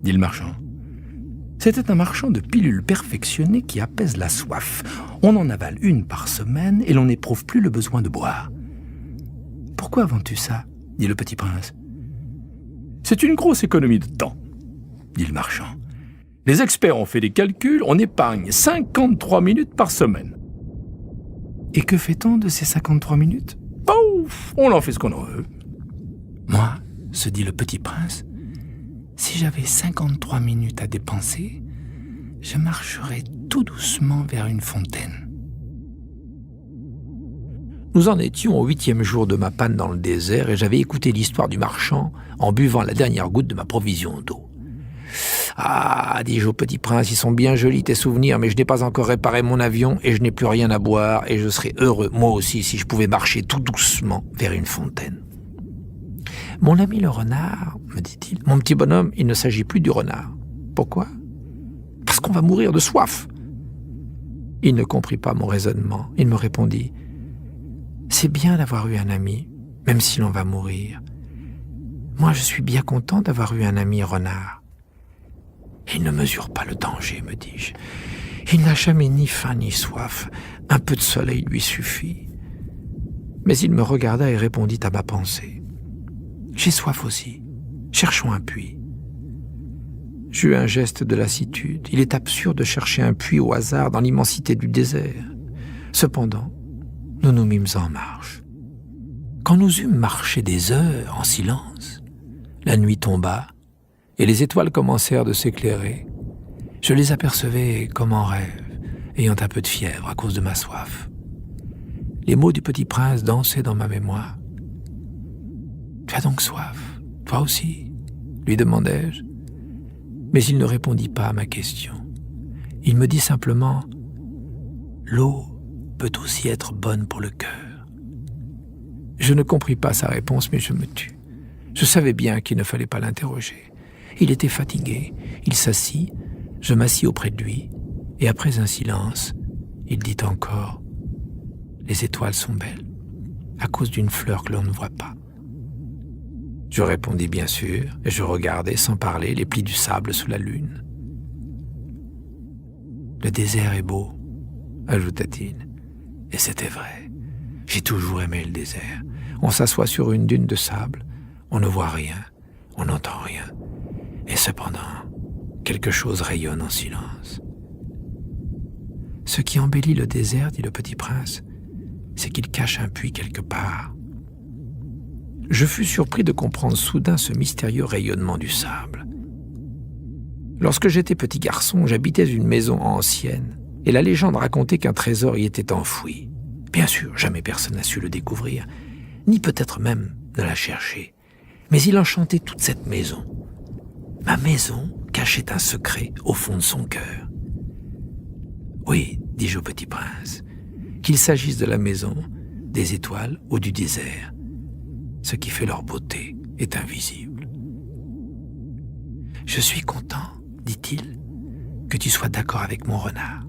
dit le marchand. C'était un marchand de pilules perfectionnées qui apaisent la soif. On en avale une par semaine et l'on n'éprouve plus le besoin de boire. Pourquoi vends-tu ça, dit le petit prince. C'est une grosse économie de temps, dit le marchand. Les experts ont fait des calculs, on épargne 53 minutes par semaine. Et que fait-on de ces 53 minutes? Pouf, on en fait ce qu'on en veut. Moi, se dit le petit prince, si j'avais 53 minutes à dépenser, je marcherais tout doucement vers une fontaine. Nous en étions au 8e jour de ma panne dans le désert et j'avais écouté l'histoire du marchand en buvant la dernière goutte de ma provision d'eau. « Ah, dis-je au petit prince, ils sont bien jolis tes souvenirs, mais je n'ai pas encore réparé mon avion et je n'ai plus rien à boire et je serais heureux, moi aussi, si je pouvais marcher tout doucement vers une fontaine. » « Mon ami le renard, me dit-il, mon petit bonhomme, il ne s'agit plus du renard. Pourquoi ? Parce qu'on va mourir de soif. » Il ne comprit pas mon raisonnement. Il me répondit « C'est bien d'avoir eu un ami, même si l'on va mourir. Moi, je suis bien content d'avoir eu un ami renard. » Il ne mesure pas le danger, me dis-je. Il n'a jamais ni faim ni soif. Un peu de soleil lui suffit. Mais il me regarda et répondit à ma pensée. « J'ai soif aussi. Cherchons un puits. » J'eus un geste de lassitude. Il est absurde de chercher un puits au hasard dans l'immensité du désert. Cependant, nous nous mîmes en marche. Quand nous eûmes marché des heures en silence, la nuit tomba et les étoiles commencèrent de s'éclairer. Je les apercevais comme en rêve, ayant un peu de fièvre à cause de ma soif. Les mots du petit prince dansaient dans ma mémoire. « Tu as donc soif, toi aussi ?» lui demandai-je. Mais il ne répondit pas à ma question. Il me dit simplement « L'eau peut aussi être bonne pour le cœur. » Je ne compris pas sa réponse, mais je me tus. Je savais bien qu'il ne fallait pas l'interroger. Il était fatigué, il s'assit, je m'assis auprès de lui, et après un silence, il dit encore « Les étoiles sont belles, à cause d'une fleur que l'on ne voit pas. » Je répondis bien sûr, et je regardais sans parler les plis du sable sous la lune. « Le désert est beau, » ajouta-t-il. Et c'était vrai. J'ai toujours aimé le désert. On s'assoit sur une dune de sable, on ne voit rien, on n'entend rien. Et cependant, quelque chose rayonne en silence. « Ce qui embellit le désert, dit le petit prince, c'est qu'il cache un puits quelque part. » Je fus surpris de comprendre soudain ce mystérieux rayonnement du sable. Lorsque j'étais petit garçon, j'habitais une maison ancienne, et la légende racontait qu'un trésor y était enfoui. Bien sûr, jamais personne n'a su le découvrir, ni peut-être même de la chercher. Mais il enchantait toute cette maison. Ma maison cachait un secret au fond de son cœur. « Oui, dis-je au petit prince, qu'il s'agisse de la maison, des étoiles ou du désert, ce qui fait leur beauté est invisible. »« Je suis content, dit-il, que tu sois d'accord avec mon renard. »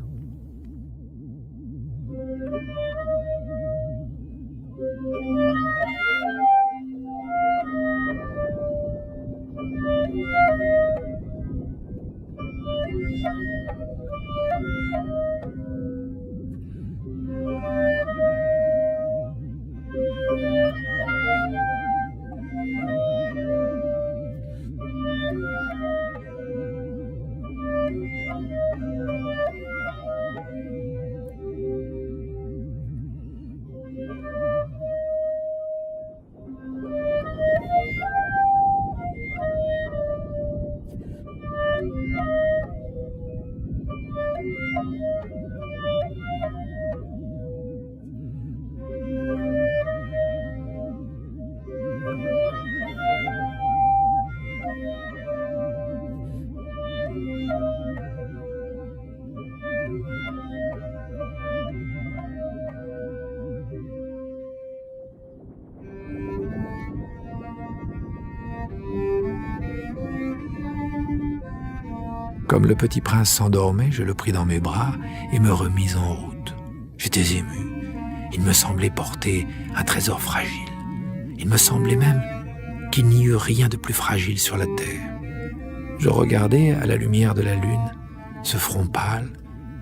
Comme le petit prince s'endormait, je le pris dans mes bras et me remis en route. J'étais ému. Il me semblait porter un trésor fragile. Il me semblait même qu'il n'y eût rien de plus fragile sur la terre. Je regardais à la lumière de la lune ce front pâle,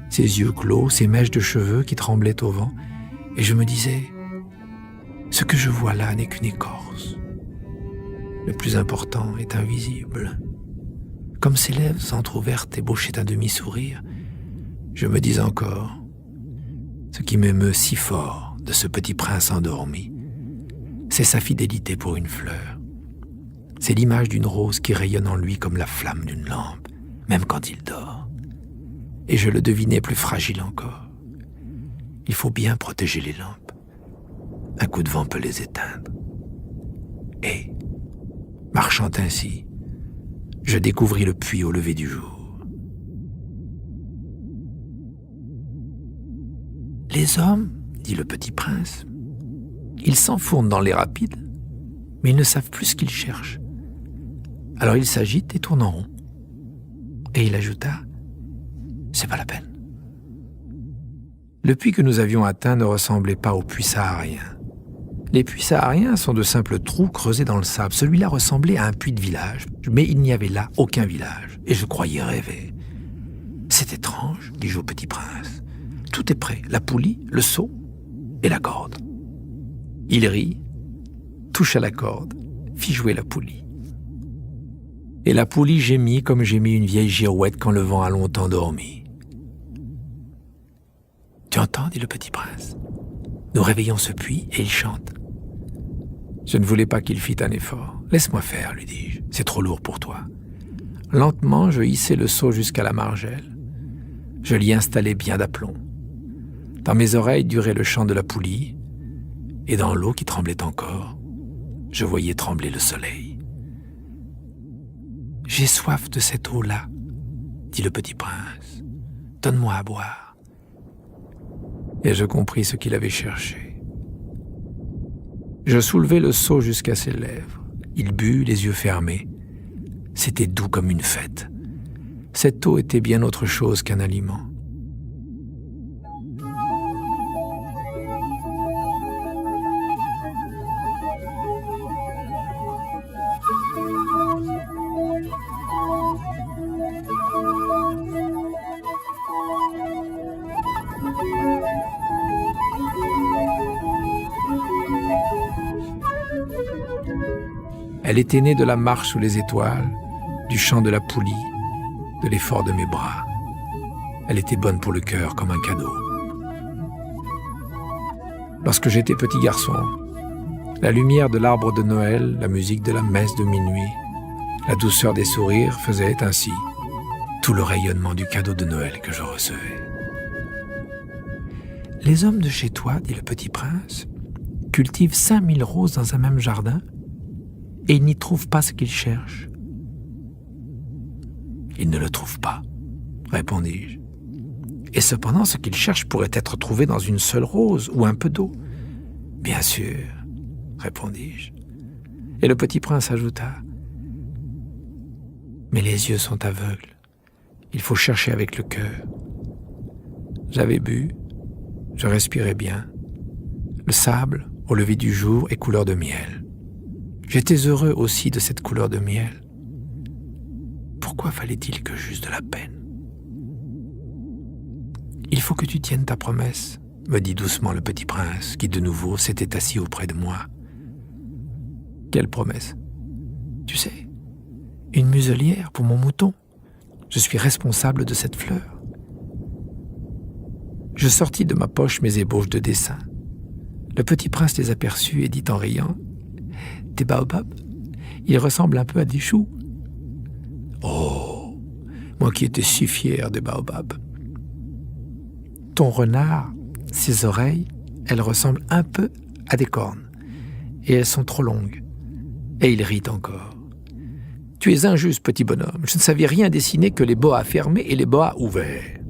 ses yeux clos, ses mèches de cheveux qui tremblaient au vent, et je me disais « Ce que je vois là n'est qu'une écorce. Le plus important est invisible. » Comme ses lèvres entr'ouvertes ébauchaient un demi-sourire, je me dis encore « Ce qui m'émeut si fort de ce petit prince endormi, c'est sa fidélité pour une fleur. C'est l'image d'une rose qui rayonne en lui comme la flamme d'une lampe, même quand il dort. Et je le devinais plus fragile encore. Il faut bien protéger les lampes. Un coup de vent peut les éteindre. Et, marchant ainsi, je découvris le puits au lever du jour. Les hommes, dit le petit prince, ils s'enfournent dans les rapides, mais ils ne savent plus ce qu'ils cherchent. Alors ils s'agitent et tournent en rond. Et il ajouta, « C'est pas la peine. » Le puits que nous avions atteint ne ressemblait pas au puits saharien. Les puits sahariens sont de simples trous creusés dans le sable. Celui-là ressemblait à un puits de village, mais il n'y avait là aucun village, et je croyais rêver. « C'est étrange, dis-je au petit prince. Tout est prêt, la poulie, le seau et la corde. » Il rit, toucha la corde, fit jouer la poulie. Et la poulie gémit comme gémit une vieille girouette quand le vent a longtemps dormi. « Tu entends, dit le petit prince. Nous réveillons ce puits et il chante. » Je ne voulais pas qu'il fît un effort. « Laisse-moi faire, lui dis-je, c'est trop lourd pour toi. » Lentement, je hissai le seau jusqu'à la margelle. Je l'y installai bien d'aplomb. Dans mes oreilles durait le chant de la poulie, et dans l'eau qui tremblait encore, je voyais trembler le soleil. « J'ai soif de cette eau-là, dit le petit prince. Donne-moi à boire. » Et je compris ce qu'il avait cherché. Je soulevai le seau jusqu'à ses lèvres. Il but, les yeux fermés. C'était doux comme une fête. Cette eau était bien autre chose qu'un aliment. Elle était née de la marche sous les étoiles, du chant de la poulie, de l'effort de mes bras. Elle était bonne pour le cœur comme un cadeau. Lorsque j'étais petit garçon, la lumière de l'arbre de Noël, la musique de la messe de minuit, la douceur des sourires faisaient ainsi tout le rayonnement du cadeau de Noël que je recevais. « Les hommes de chez toi, dit le petit prince, cultivent 5000 roses dans un même jardin et ils n'y trouvent pas ce qu'ils cherchent. »« Ils ne le trouvent pas, répondis-je. Et cependant, ce qu'ils cherchent pourrait être trouvé dans une seule rose ou un peu d'eau. »« Bien sûr, répondis-je. » Et le petit prince ajouta, « Mais les yeux sont aveugles. Il faut chercher avec le cœur. » J'avais bu, je respirais bien. Le sable, au lever du jour, est couleur de miel. J'étais heureux aussi de cette couleur de miel. Pourquoi fallait-il que j'eusse de la peine ? « Il faut que tu tiennes ta promesse, » me dit doucement le petit prince, qui de nouveau s'était assis auprès de moi. « Quelle promesse ? Tu sais, une muselière pour mon mouton. Je suis responsable de cette fleur. » Je sortis de ma poche mes ébauches de dessin. Le petit prince les aperçut et dit en riant, « Des baobabs, ils ressemblent un peu à des choux. » Oh, moi qui étais si fier des baobabs. Ton renard, ses oreilles, elles ressemblent un peu à des cornes, et elles sont trop longues. Et il rit encore. Tu es injuste, petit bonhomme. Je ne savais rien dessiner que les boas fermés et les boas ouverts.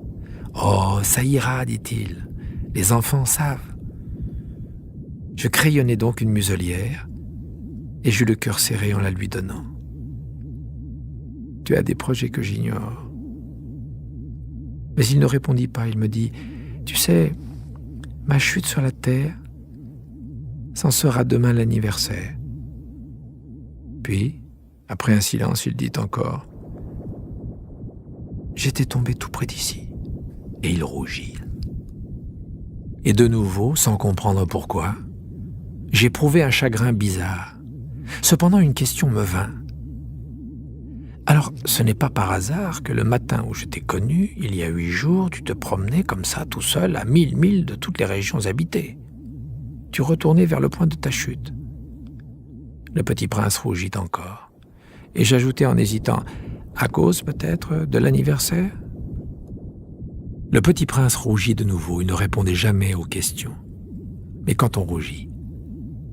Oh, ça ira, dit-il. Les enfants savent. Je crayonnai donc une muselière, et j'eus le cœur serré en la lui donnant. Tu as des projets que j'ignore. Mais il ne répondit pas, il me dit, tu sais, ma chute sur la terre, c'en sera demain l'anniversaire. Puis, après un silence, il dit encore, j'étais tombé tout près d'ici. Et il rougit. Et de nouveau, sans comprendre pourquoi, j'éprouvais un chagrin bizarre. Cependant, une question me vint. Alors, ce n'est pas par hasard que le matin où je t'ai connu, il y a 8 jours, tu te promenais comme ça, tout seul, à 1000 milles de toutes les régions habitées. Tu retournais vers le point de ta chute. Le petit prince rougit encore. Et j'ajoutai en hésitant, à cause peut-être de l'anniversaire ? Le petit prince rougit de nouveau, il ne répondait jamais aux questions. Mais quand on rougit,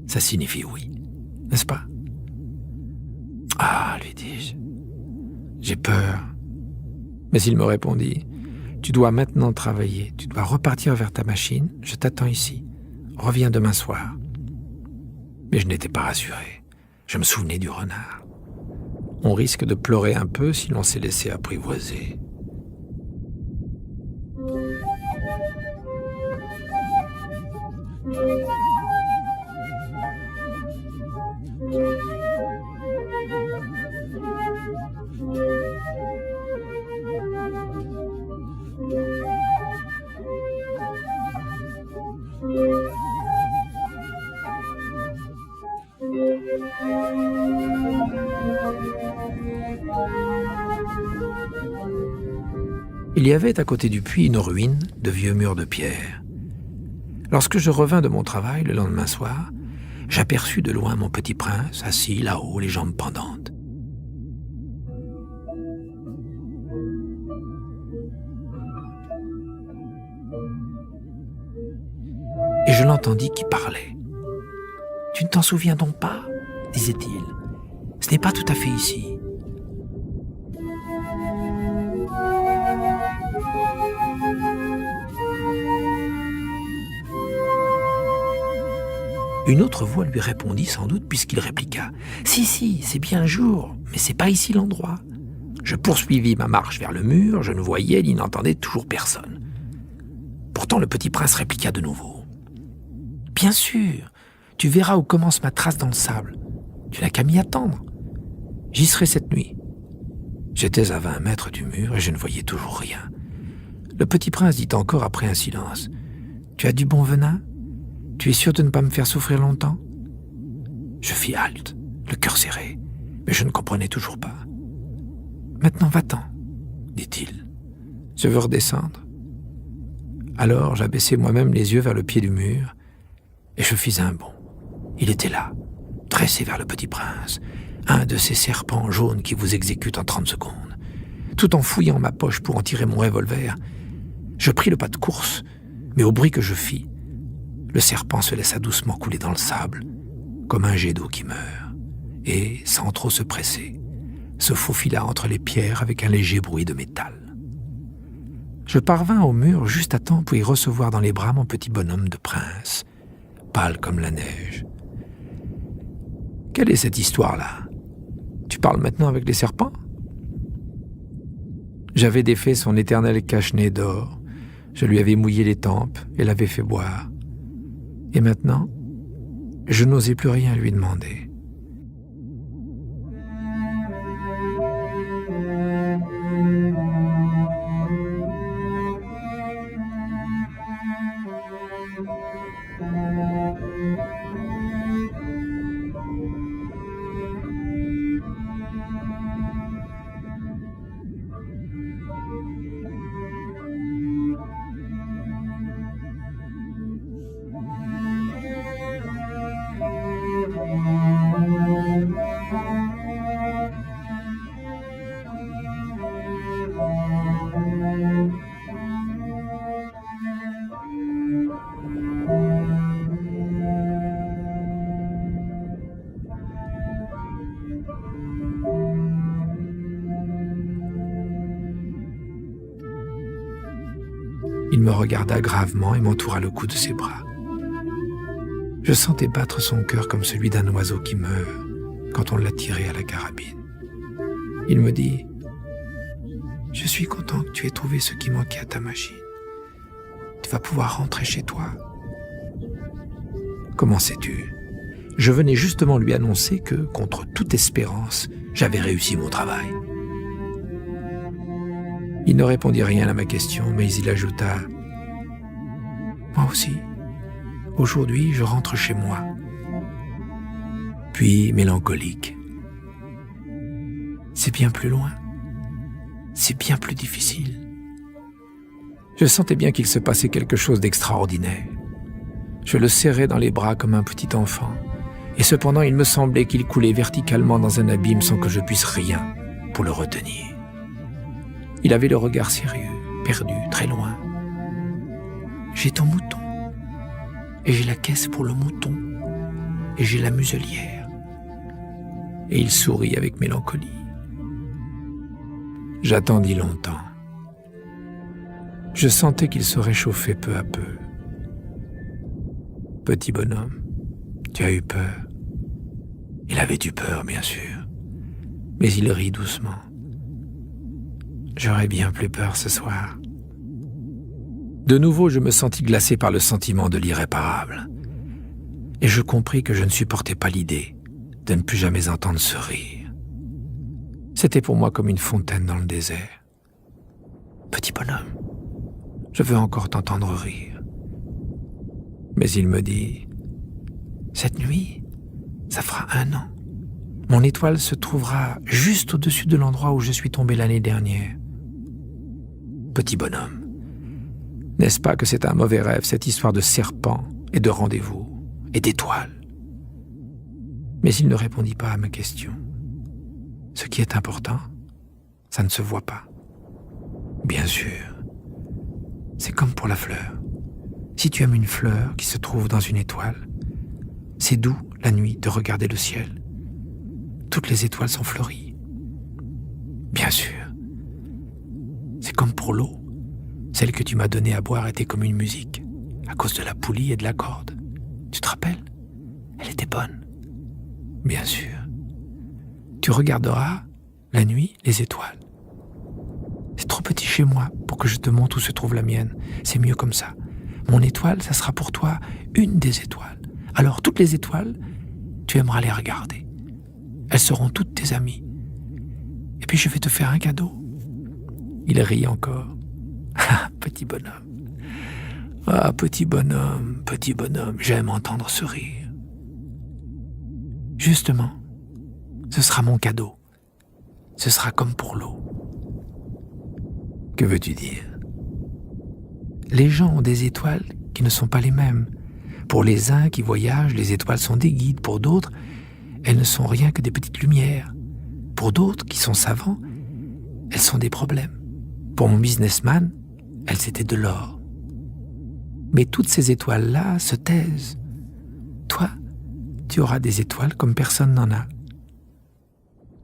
Ça signifie oui, n'est-ce pas? Ah, lui dis-je, j'ai peur. Mais il me répondit, tu dois maintenant travailler, tu dois repartir vers ta machine, je t'attends ici, reviens demain soir. Mais je n'étais pas rassuré, je me souvenais du renard. On risque de pleurer un peu si l'on s'est laissé apprivoiser. Il y avait à côté du puits une ruine de vieux murs de pierre. Lorsque je revins de mon travail le lendemain soir, j'aperçus de loin mon petit prince assis là-haut, les jambes pendantes. Et je l'entendis qui parlait. « Tu ne t'en souviens donc pas ?» disait-il. « Ce n'est pas tout à fait ici. » Une autre voix lui répondit sans doute puisqu'il répliqua « Si, c'est bien le jour, mais c'est pas ici l'endroit. » Je poursuivis ma marche vers le mur, je ne voyais ni n'entendais toujours personne. Pourtant le petit prince répliqua de nouveau « Bien sûr, tu verras où commence ma trace dans le sable. Tu n'as qu'à m'y attendre. J'y serai cette nuit. » J'étais à 20 mètres du mur et je ne voyais toujours rien. Le petit prince dit encore après un silence « Tu as du bon venin ? Tu es sûr de ne pas me faire souffrir longtemps ?» Je fis halte, le cœur serré, mais je ne comprenais toujours pas. « Maintenant va-t'en, dit-il. Je veux redescendre. » Alors j'abaissai moi-même les yeux vers le pied du mur et je fis un bond. Il était là, dressé vers le petit prince, un de ces serpents jaunes qui vous exécutent en 30 secondes. Tout en fouillant ma poche pour en tirer mon revolver, je pris le pas de course, mais au bruit que je fis, le serpent se laissa doucement couler dans le sable, comme un jet d'eau qui meurt, et, sans trop se presser, se faufila entre les pierres avec un léger bruit de métal. Je parvins au mur juste à temps pour y recevoir dans les bras mon petit bonhomme de prince, pâle comme la neige. « Quelle est cette histoire-là? Tu parles maintenant avec les serpents ?» J'avais défait son éternel cache-nez d'or, je lui avais mouillé les tempes et l'avais fait boire. Et maintenant, je n'osais plus rien lui demander. Il me regarda gravement et m'entoura le cou de ses bras. Je sentais battre son cœur comme celui d'un oiseau qui meurt quand on l'a tiré à la carabine. Il me dit « Je suis content que tu aies trouvé ce qui manquait à ta machine. Tu vas pouvoir rentrer chez toi. » Comment sais-tu? Je venais justement lui annoncer que, contre toute espérance, j'avais réussi mon travail. Il ne répondit rien à ma question, mais il ajouta « Moi aussi, aujourd'hui je rentre chez moi. » Puis, mélancolique, « C'est bien plus loin, c'est bien plus difficile. » Je sentais bien qu'il se passait quelque chose d'extraordinaire. Je le serrais dans les bras comme un petit enfant, et cependant il me semblait qu'il coulait verticalement dans un abîme sans que je puisse rien pour le retenir. Il avait le regard sérieux, perdu, très loin. « J'ai ton mouton, et j'ai la caisse pour le mouton, et j'ai la muselière. Et il sourit avec mélancolie. J'attendis longtemps. Je sentais qu'il se réchauffait peu à peu. Petit bonhomme, tu as eu peur. Il avait eu peur, bien sûr, mais il rit doucement. J'aurais bien plus peur ce soir. De nouveau, je me sentis glacé par le sentiment de l'irréparable. Et je compris que je ne supportais pas l'idée de ne plus jamais entendre ce rire. C'était pour moi comme une fontaine dans le désert. Petit bonhomme, je veux encore t'entendre rire. Mais il me dit, cette nuit, ça fera 1 an. Mon étoile se trouvera juste au-dessus de l'endroit où je suis tombé l'année dernière. Petit bonhomme, n'est-ce pas que c'est un mauvais rêve, cette histoire de serpent et de rendez-vous et d'étoiles? Mais il ne répondit pas à ma question. Ce qui est important, ça ne se voit pas. Bien sûr, c'est comme pour la fleur. Si tu aimes une fleur qui se trouve dans une étoile, c'est doux la nuit de regarder le ciel. Toutes les étoiles sont fleuries. Bien sûr, c'est comme pour l'eau. Celle que tu m'as donnée à boire était comme une musique, à cause de la poulie et de la corde. Tu te rappelles? Elle était bonne. Bien sûr. Tu regarderas, la nuit, les étoiles. C'est trop petit chez moi pour que je te montre où se trouve la mienne. C'est mieux comme ça. Mon étoile, ça sera pour toi une des étoiles. Alors toutes les étoiles, tu aimeras les regarder. Elles seront toutes tes amies. Et puis je vais te faire un cadeau. Il rit encore. Ah, petit bonhomme. Ah, petit bonhomme, j'aime entendre ce rire. Justement, ce sera mon cadeau. Ce sera comme pour l'eau. Que veux-tu dire? Les gens ont des étoiles qui ne sont pas les mêmes. Pour les uns qui voyagent, les étoiles sont des guides. Pour d'autres, elles ne sont rien que des petites lumières. Pour d'autres qui sont savants, elles sont des problèmes. Pour mon businessman, elles étaient de l'or. Mais toutes ces étoiles-là se taisent. Toi, tu auras des étoiles comme personne n'en a.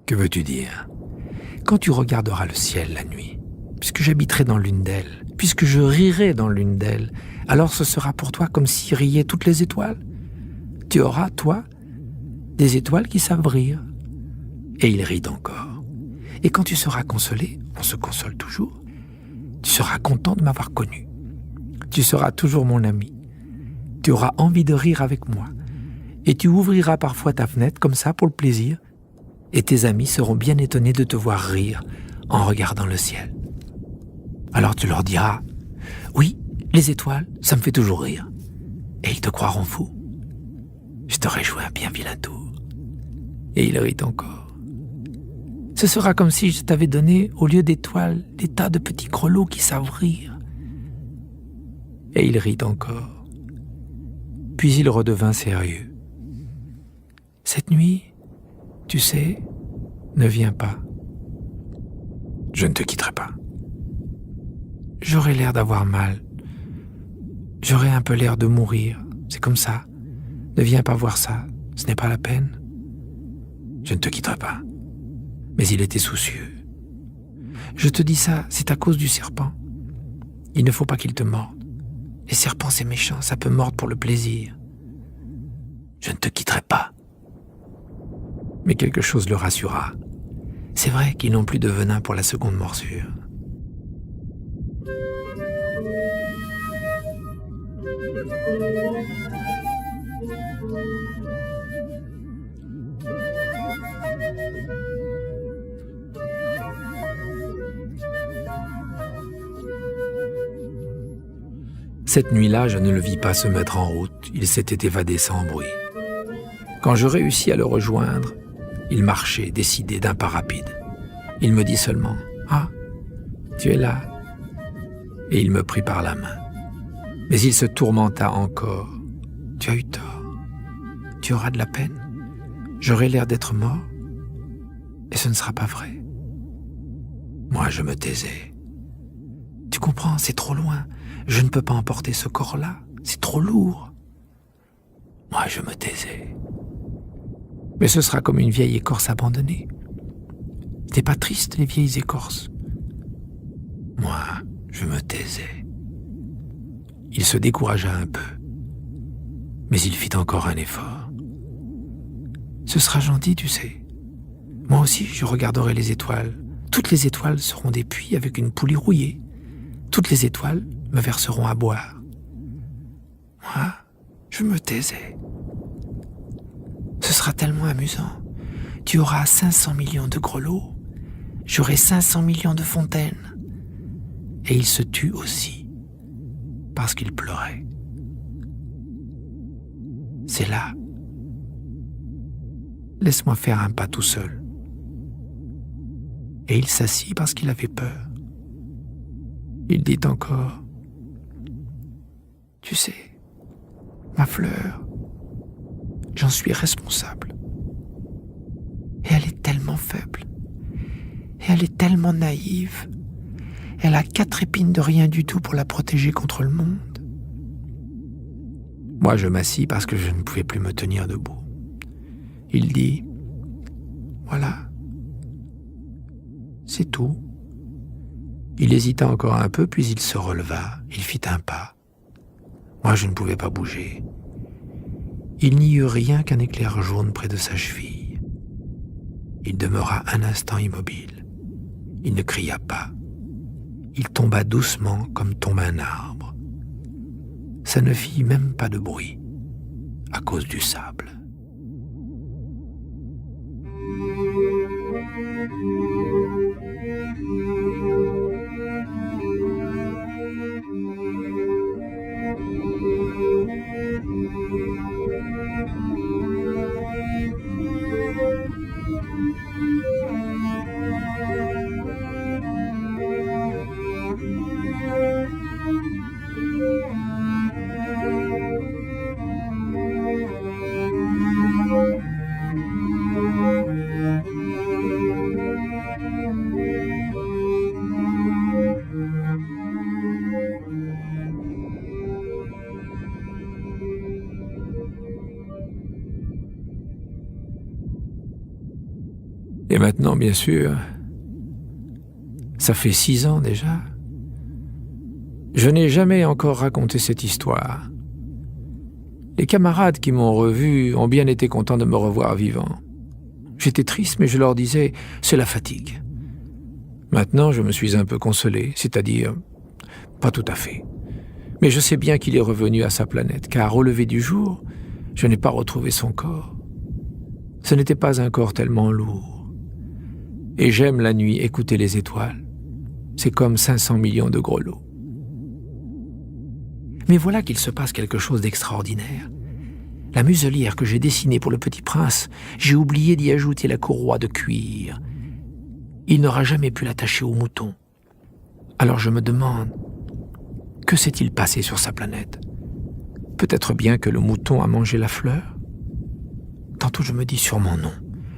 Que veux-tu dire? Quand tu regarderas le ciel la nuit, puisque j'habiterai dans l'une d'elles, puisque je rirai dans l'une d'elles, alors ce sera pour toi comme si riaient toutes les étoiles. Tu auras, toi, des étoiles qui savent rire. Et il rit encore. Et quand tu seras consolé, on se console toujours, tu seras content de m'avoir connu. Tu seras toujours mon ami. Tu auras envie de rire avec moi. Et tu ouvriras parfois ta fenêtre comme ça pour le plaisir. Et tes amis seront bien étonnés de te voir rire en regardant le ciel. Alors tu leur diras, oui, les étoiles, ça me fait toujours rire. Et ils te croiront fou. Je t'aurai joué un bien vilain tour. Et il rit encore. Ce sera comme si je t'avais donné, au lieu d'étoiles, des tas de petits grelots qui savent rire. Et il rit encore. Puis il redevint sérieux. Cette nuit, tu sais, ne viens pas. Je ne te quitterai pas. J'aurai l'air d'avoir mal. J'aurai un peu l'air de mourir. C'est comme ça. Ne viens pas voir ça. Ce n'est pas la peine. Je ne te quitterai pas. Mais il était soucieux. Je te dis ça, c'est à cause du serpent. Il ne faut pas qu'il te morde. Les serpents, c'est méchant, ça peut mordre pour le plaisir. Je ne te quitterai pas. Mais quelque chose le rassura. C'est vrai qu'ils n'ont plus de venin pour la seconde morsure. Cette nuit-là, je ne le vis pas se mettre en route. Il s'était évadé sans bruit. Quand je réussis à le rejoindre, il marchait, décidé, d'un pas rapide. Il me dit seulement « Ah, tu es là !» Et il me prit par la main. Mais il se tourmenta encore. « Tu as eu tort. Tu auras de la peine. J'aurai l'air d'être mort. Et ce ne sera pas vrai. » Moi, je me taisais. « Tu comprends, c'est trop loin. Je ne peux pas emporter ce corps-là. C'est trop lourd. » Moi, je me taisais. Mais ce sera comme une vieille écorce abandonnée. T'es pas triste, les vieilles écorces? Moi, je me taisais. Il se découragea un peu, mais il fit encore un effort. Ce sera gentil, tu sais. Moi aussi, je regarderai les étoiles. Toutes les étoiles seront des puits avec une poulie rouillée. Toutes les étoiles me verseront à boire. Moi, je me taisais. Ce sera tellement amusant. Tu auras 500 millions de grelots. J'aurai 500 millions de fontaines. Et il se tut aussi, parce qu'il pleurait. C'est là. Laisse-moi faire un pas tout seul. Et il s'assit parce qu'il avait peur. Il dit encore, « Tu sais, ma fleur, j'en suis responsable. Et elle est tellement faible. Et elle est tellement naïve. Elle a 4 épines de rien du tout pour la protéger contre le monde. » Moi, je m'assis parce que je ne pouvais plus me tenir debout. Il dit, « Voilà. C'est tout. » Il hésita encore un peu, puis il se releva. Il fit un pas. Moi, je ne pouvais pas bouger. Il n'y eut rien qu'un éclair jaune près de sa cheville. Il demeura un instant immobile. Il ne cria pas. Il tomba doucement comme tombe un arbre. Ça ne fit même pas de bruit, à cause du sable. Et maintenant, bien sûr, ça fait 6 ans déjà. Je n'ai jamais encore raconté cette histoire. Les camarades qui m'ont revu ont bien été contents de me revoir vivant. J'étais triste, mais je leur disais, c'est la fatigue. Maintenant, je me suis un peu consolé, c'est-à-dire, pas tout à fait. Mais je sais bien qu'il est revenu à sa planète, car au lever du jour, je n'ai pas retrouvé son corps. Ce n'était pas un corps tellement lourd. Et j'aime la nuit écouter les étoiles. C'est comme 500 millions de grelots. Mais voilà qu'il se passe quelque chose d'extraordinaire. La muselière que j'ai dessinée pour le petit prince, j'ai oublié d'y ajouter la courroie de cuir. Il n'aura jamais pu l'attacher au mouton. Alors je me demande, que s'est-il passé sur sa planète? Peut-être bien que le mouton a mangé la fleur? Tantôt je me dis sûrement non.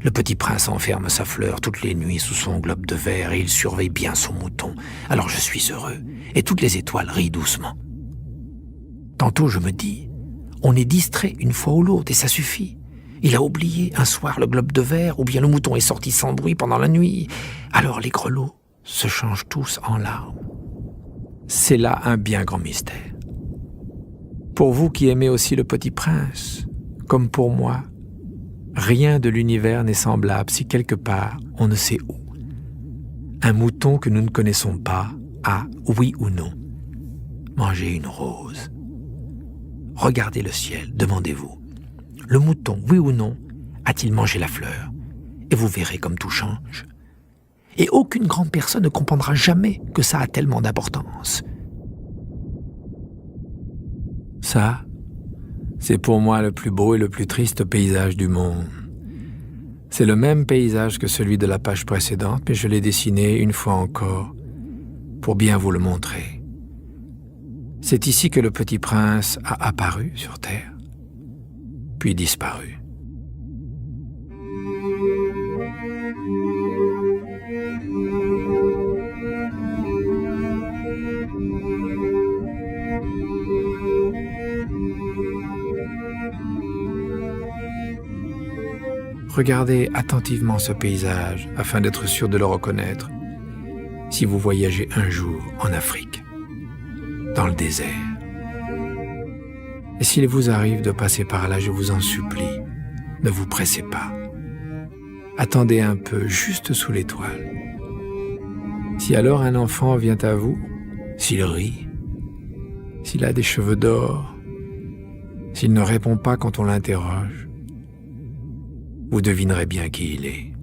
Le petit prince enferme sa fleur toutes les nuits sous son globe de verre et il surveille bien son mouton. Alors je suis heureux, et toutes les étoiles rient doucement. Tantôt je me dis, on est distrait une fois ou l'autre et ça suffit. Il a oublié un soir le globe de verre ou bien le mouton est sorti sans bruit pendant la nuit. Alors les grelots se changent tous en larmes. C'est là un bien grand mystère. Pour vous qui aimez aussi le petit prince, comme pour moi, rien de l'univers n'est semblable si quelque part, on ne sait où. Un mouton que nous ne connaissons pas a, oui ou non, mangé une rose. Regardez le ciel, demandez-vous. Le mouton, oui ou non, a-t-il mangé la fleur? Et vous verrez comme tout change. Et aucune grande personne ne comprendra jamais que ça a tellement d'importance. Ça, c'est pour moi le plus beau et le plus triste paysage du monde. C'est le même paysage que celui de la page précédente, mais je l'ai dessiné une fois encore, pour bien vous le montrer. C'est ici que le petit prince a apparu sur Terre, puis disparu. Regardez attentivement ce paysage afin d'être sûr de le reconnaître si vous voyagez un jour en Afrique, dans le désert. Et s'il vous arrive de passer par là, je vous en supplie, ne vous pressez pas. Attendez un peu, juste sous l'étoile. Si alors un enfant vient à vous, s'il rit, s'il a des cheveux d'or, s'il ne répond pas quand on l'interroge, vous devinerez bien qui il est.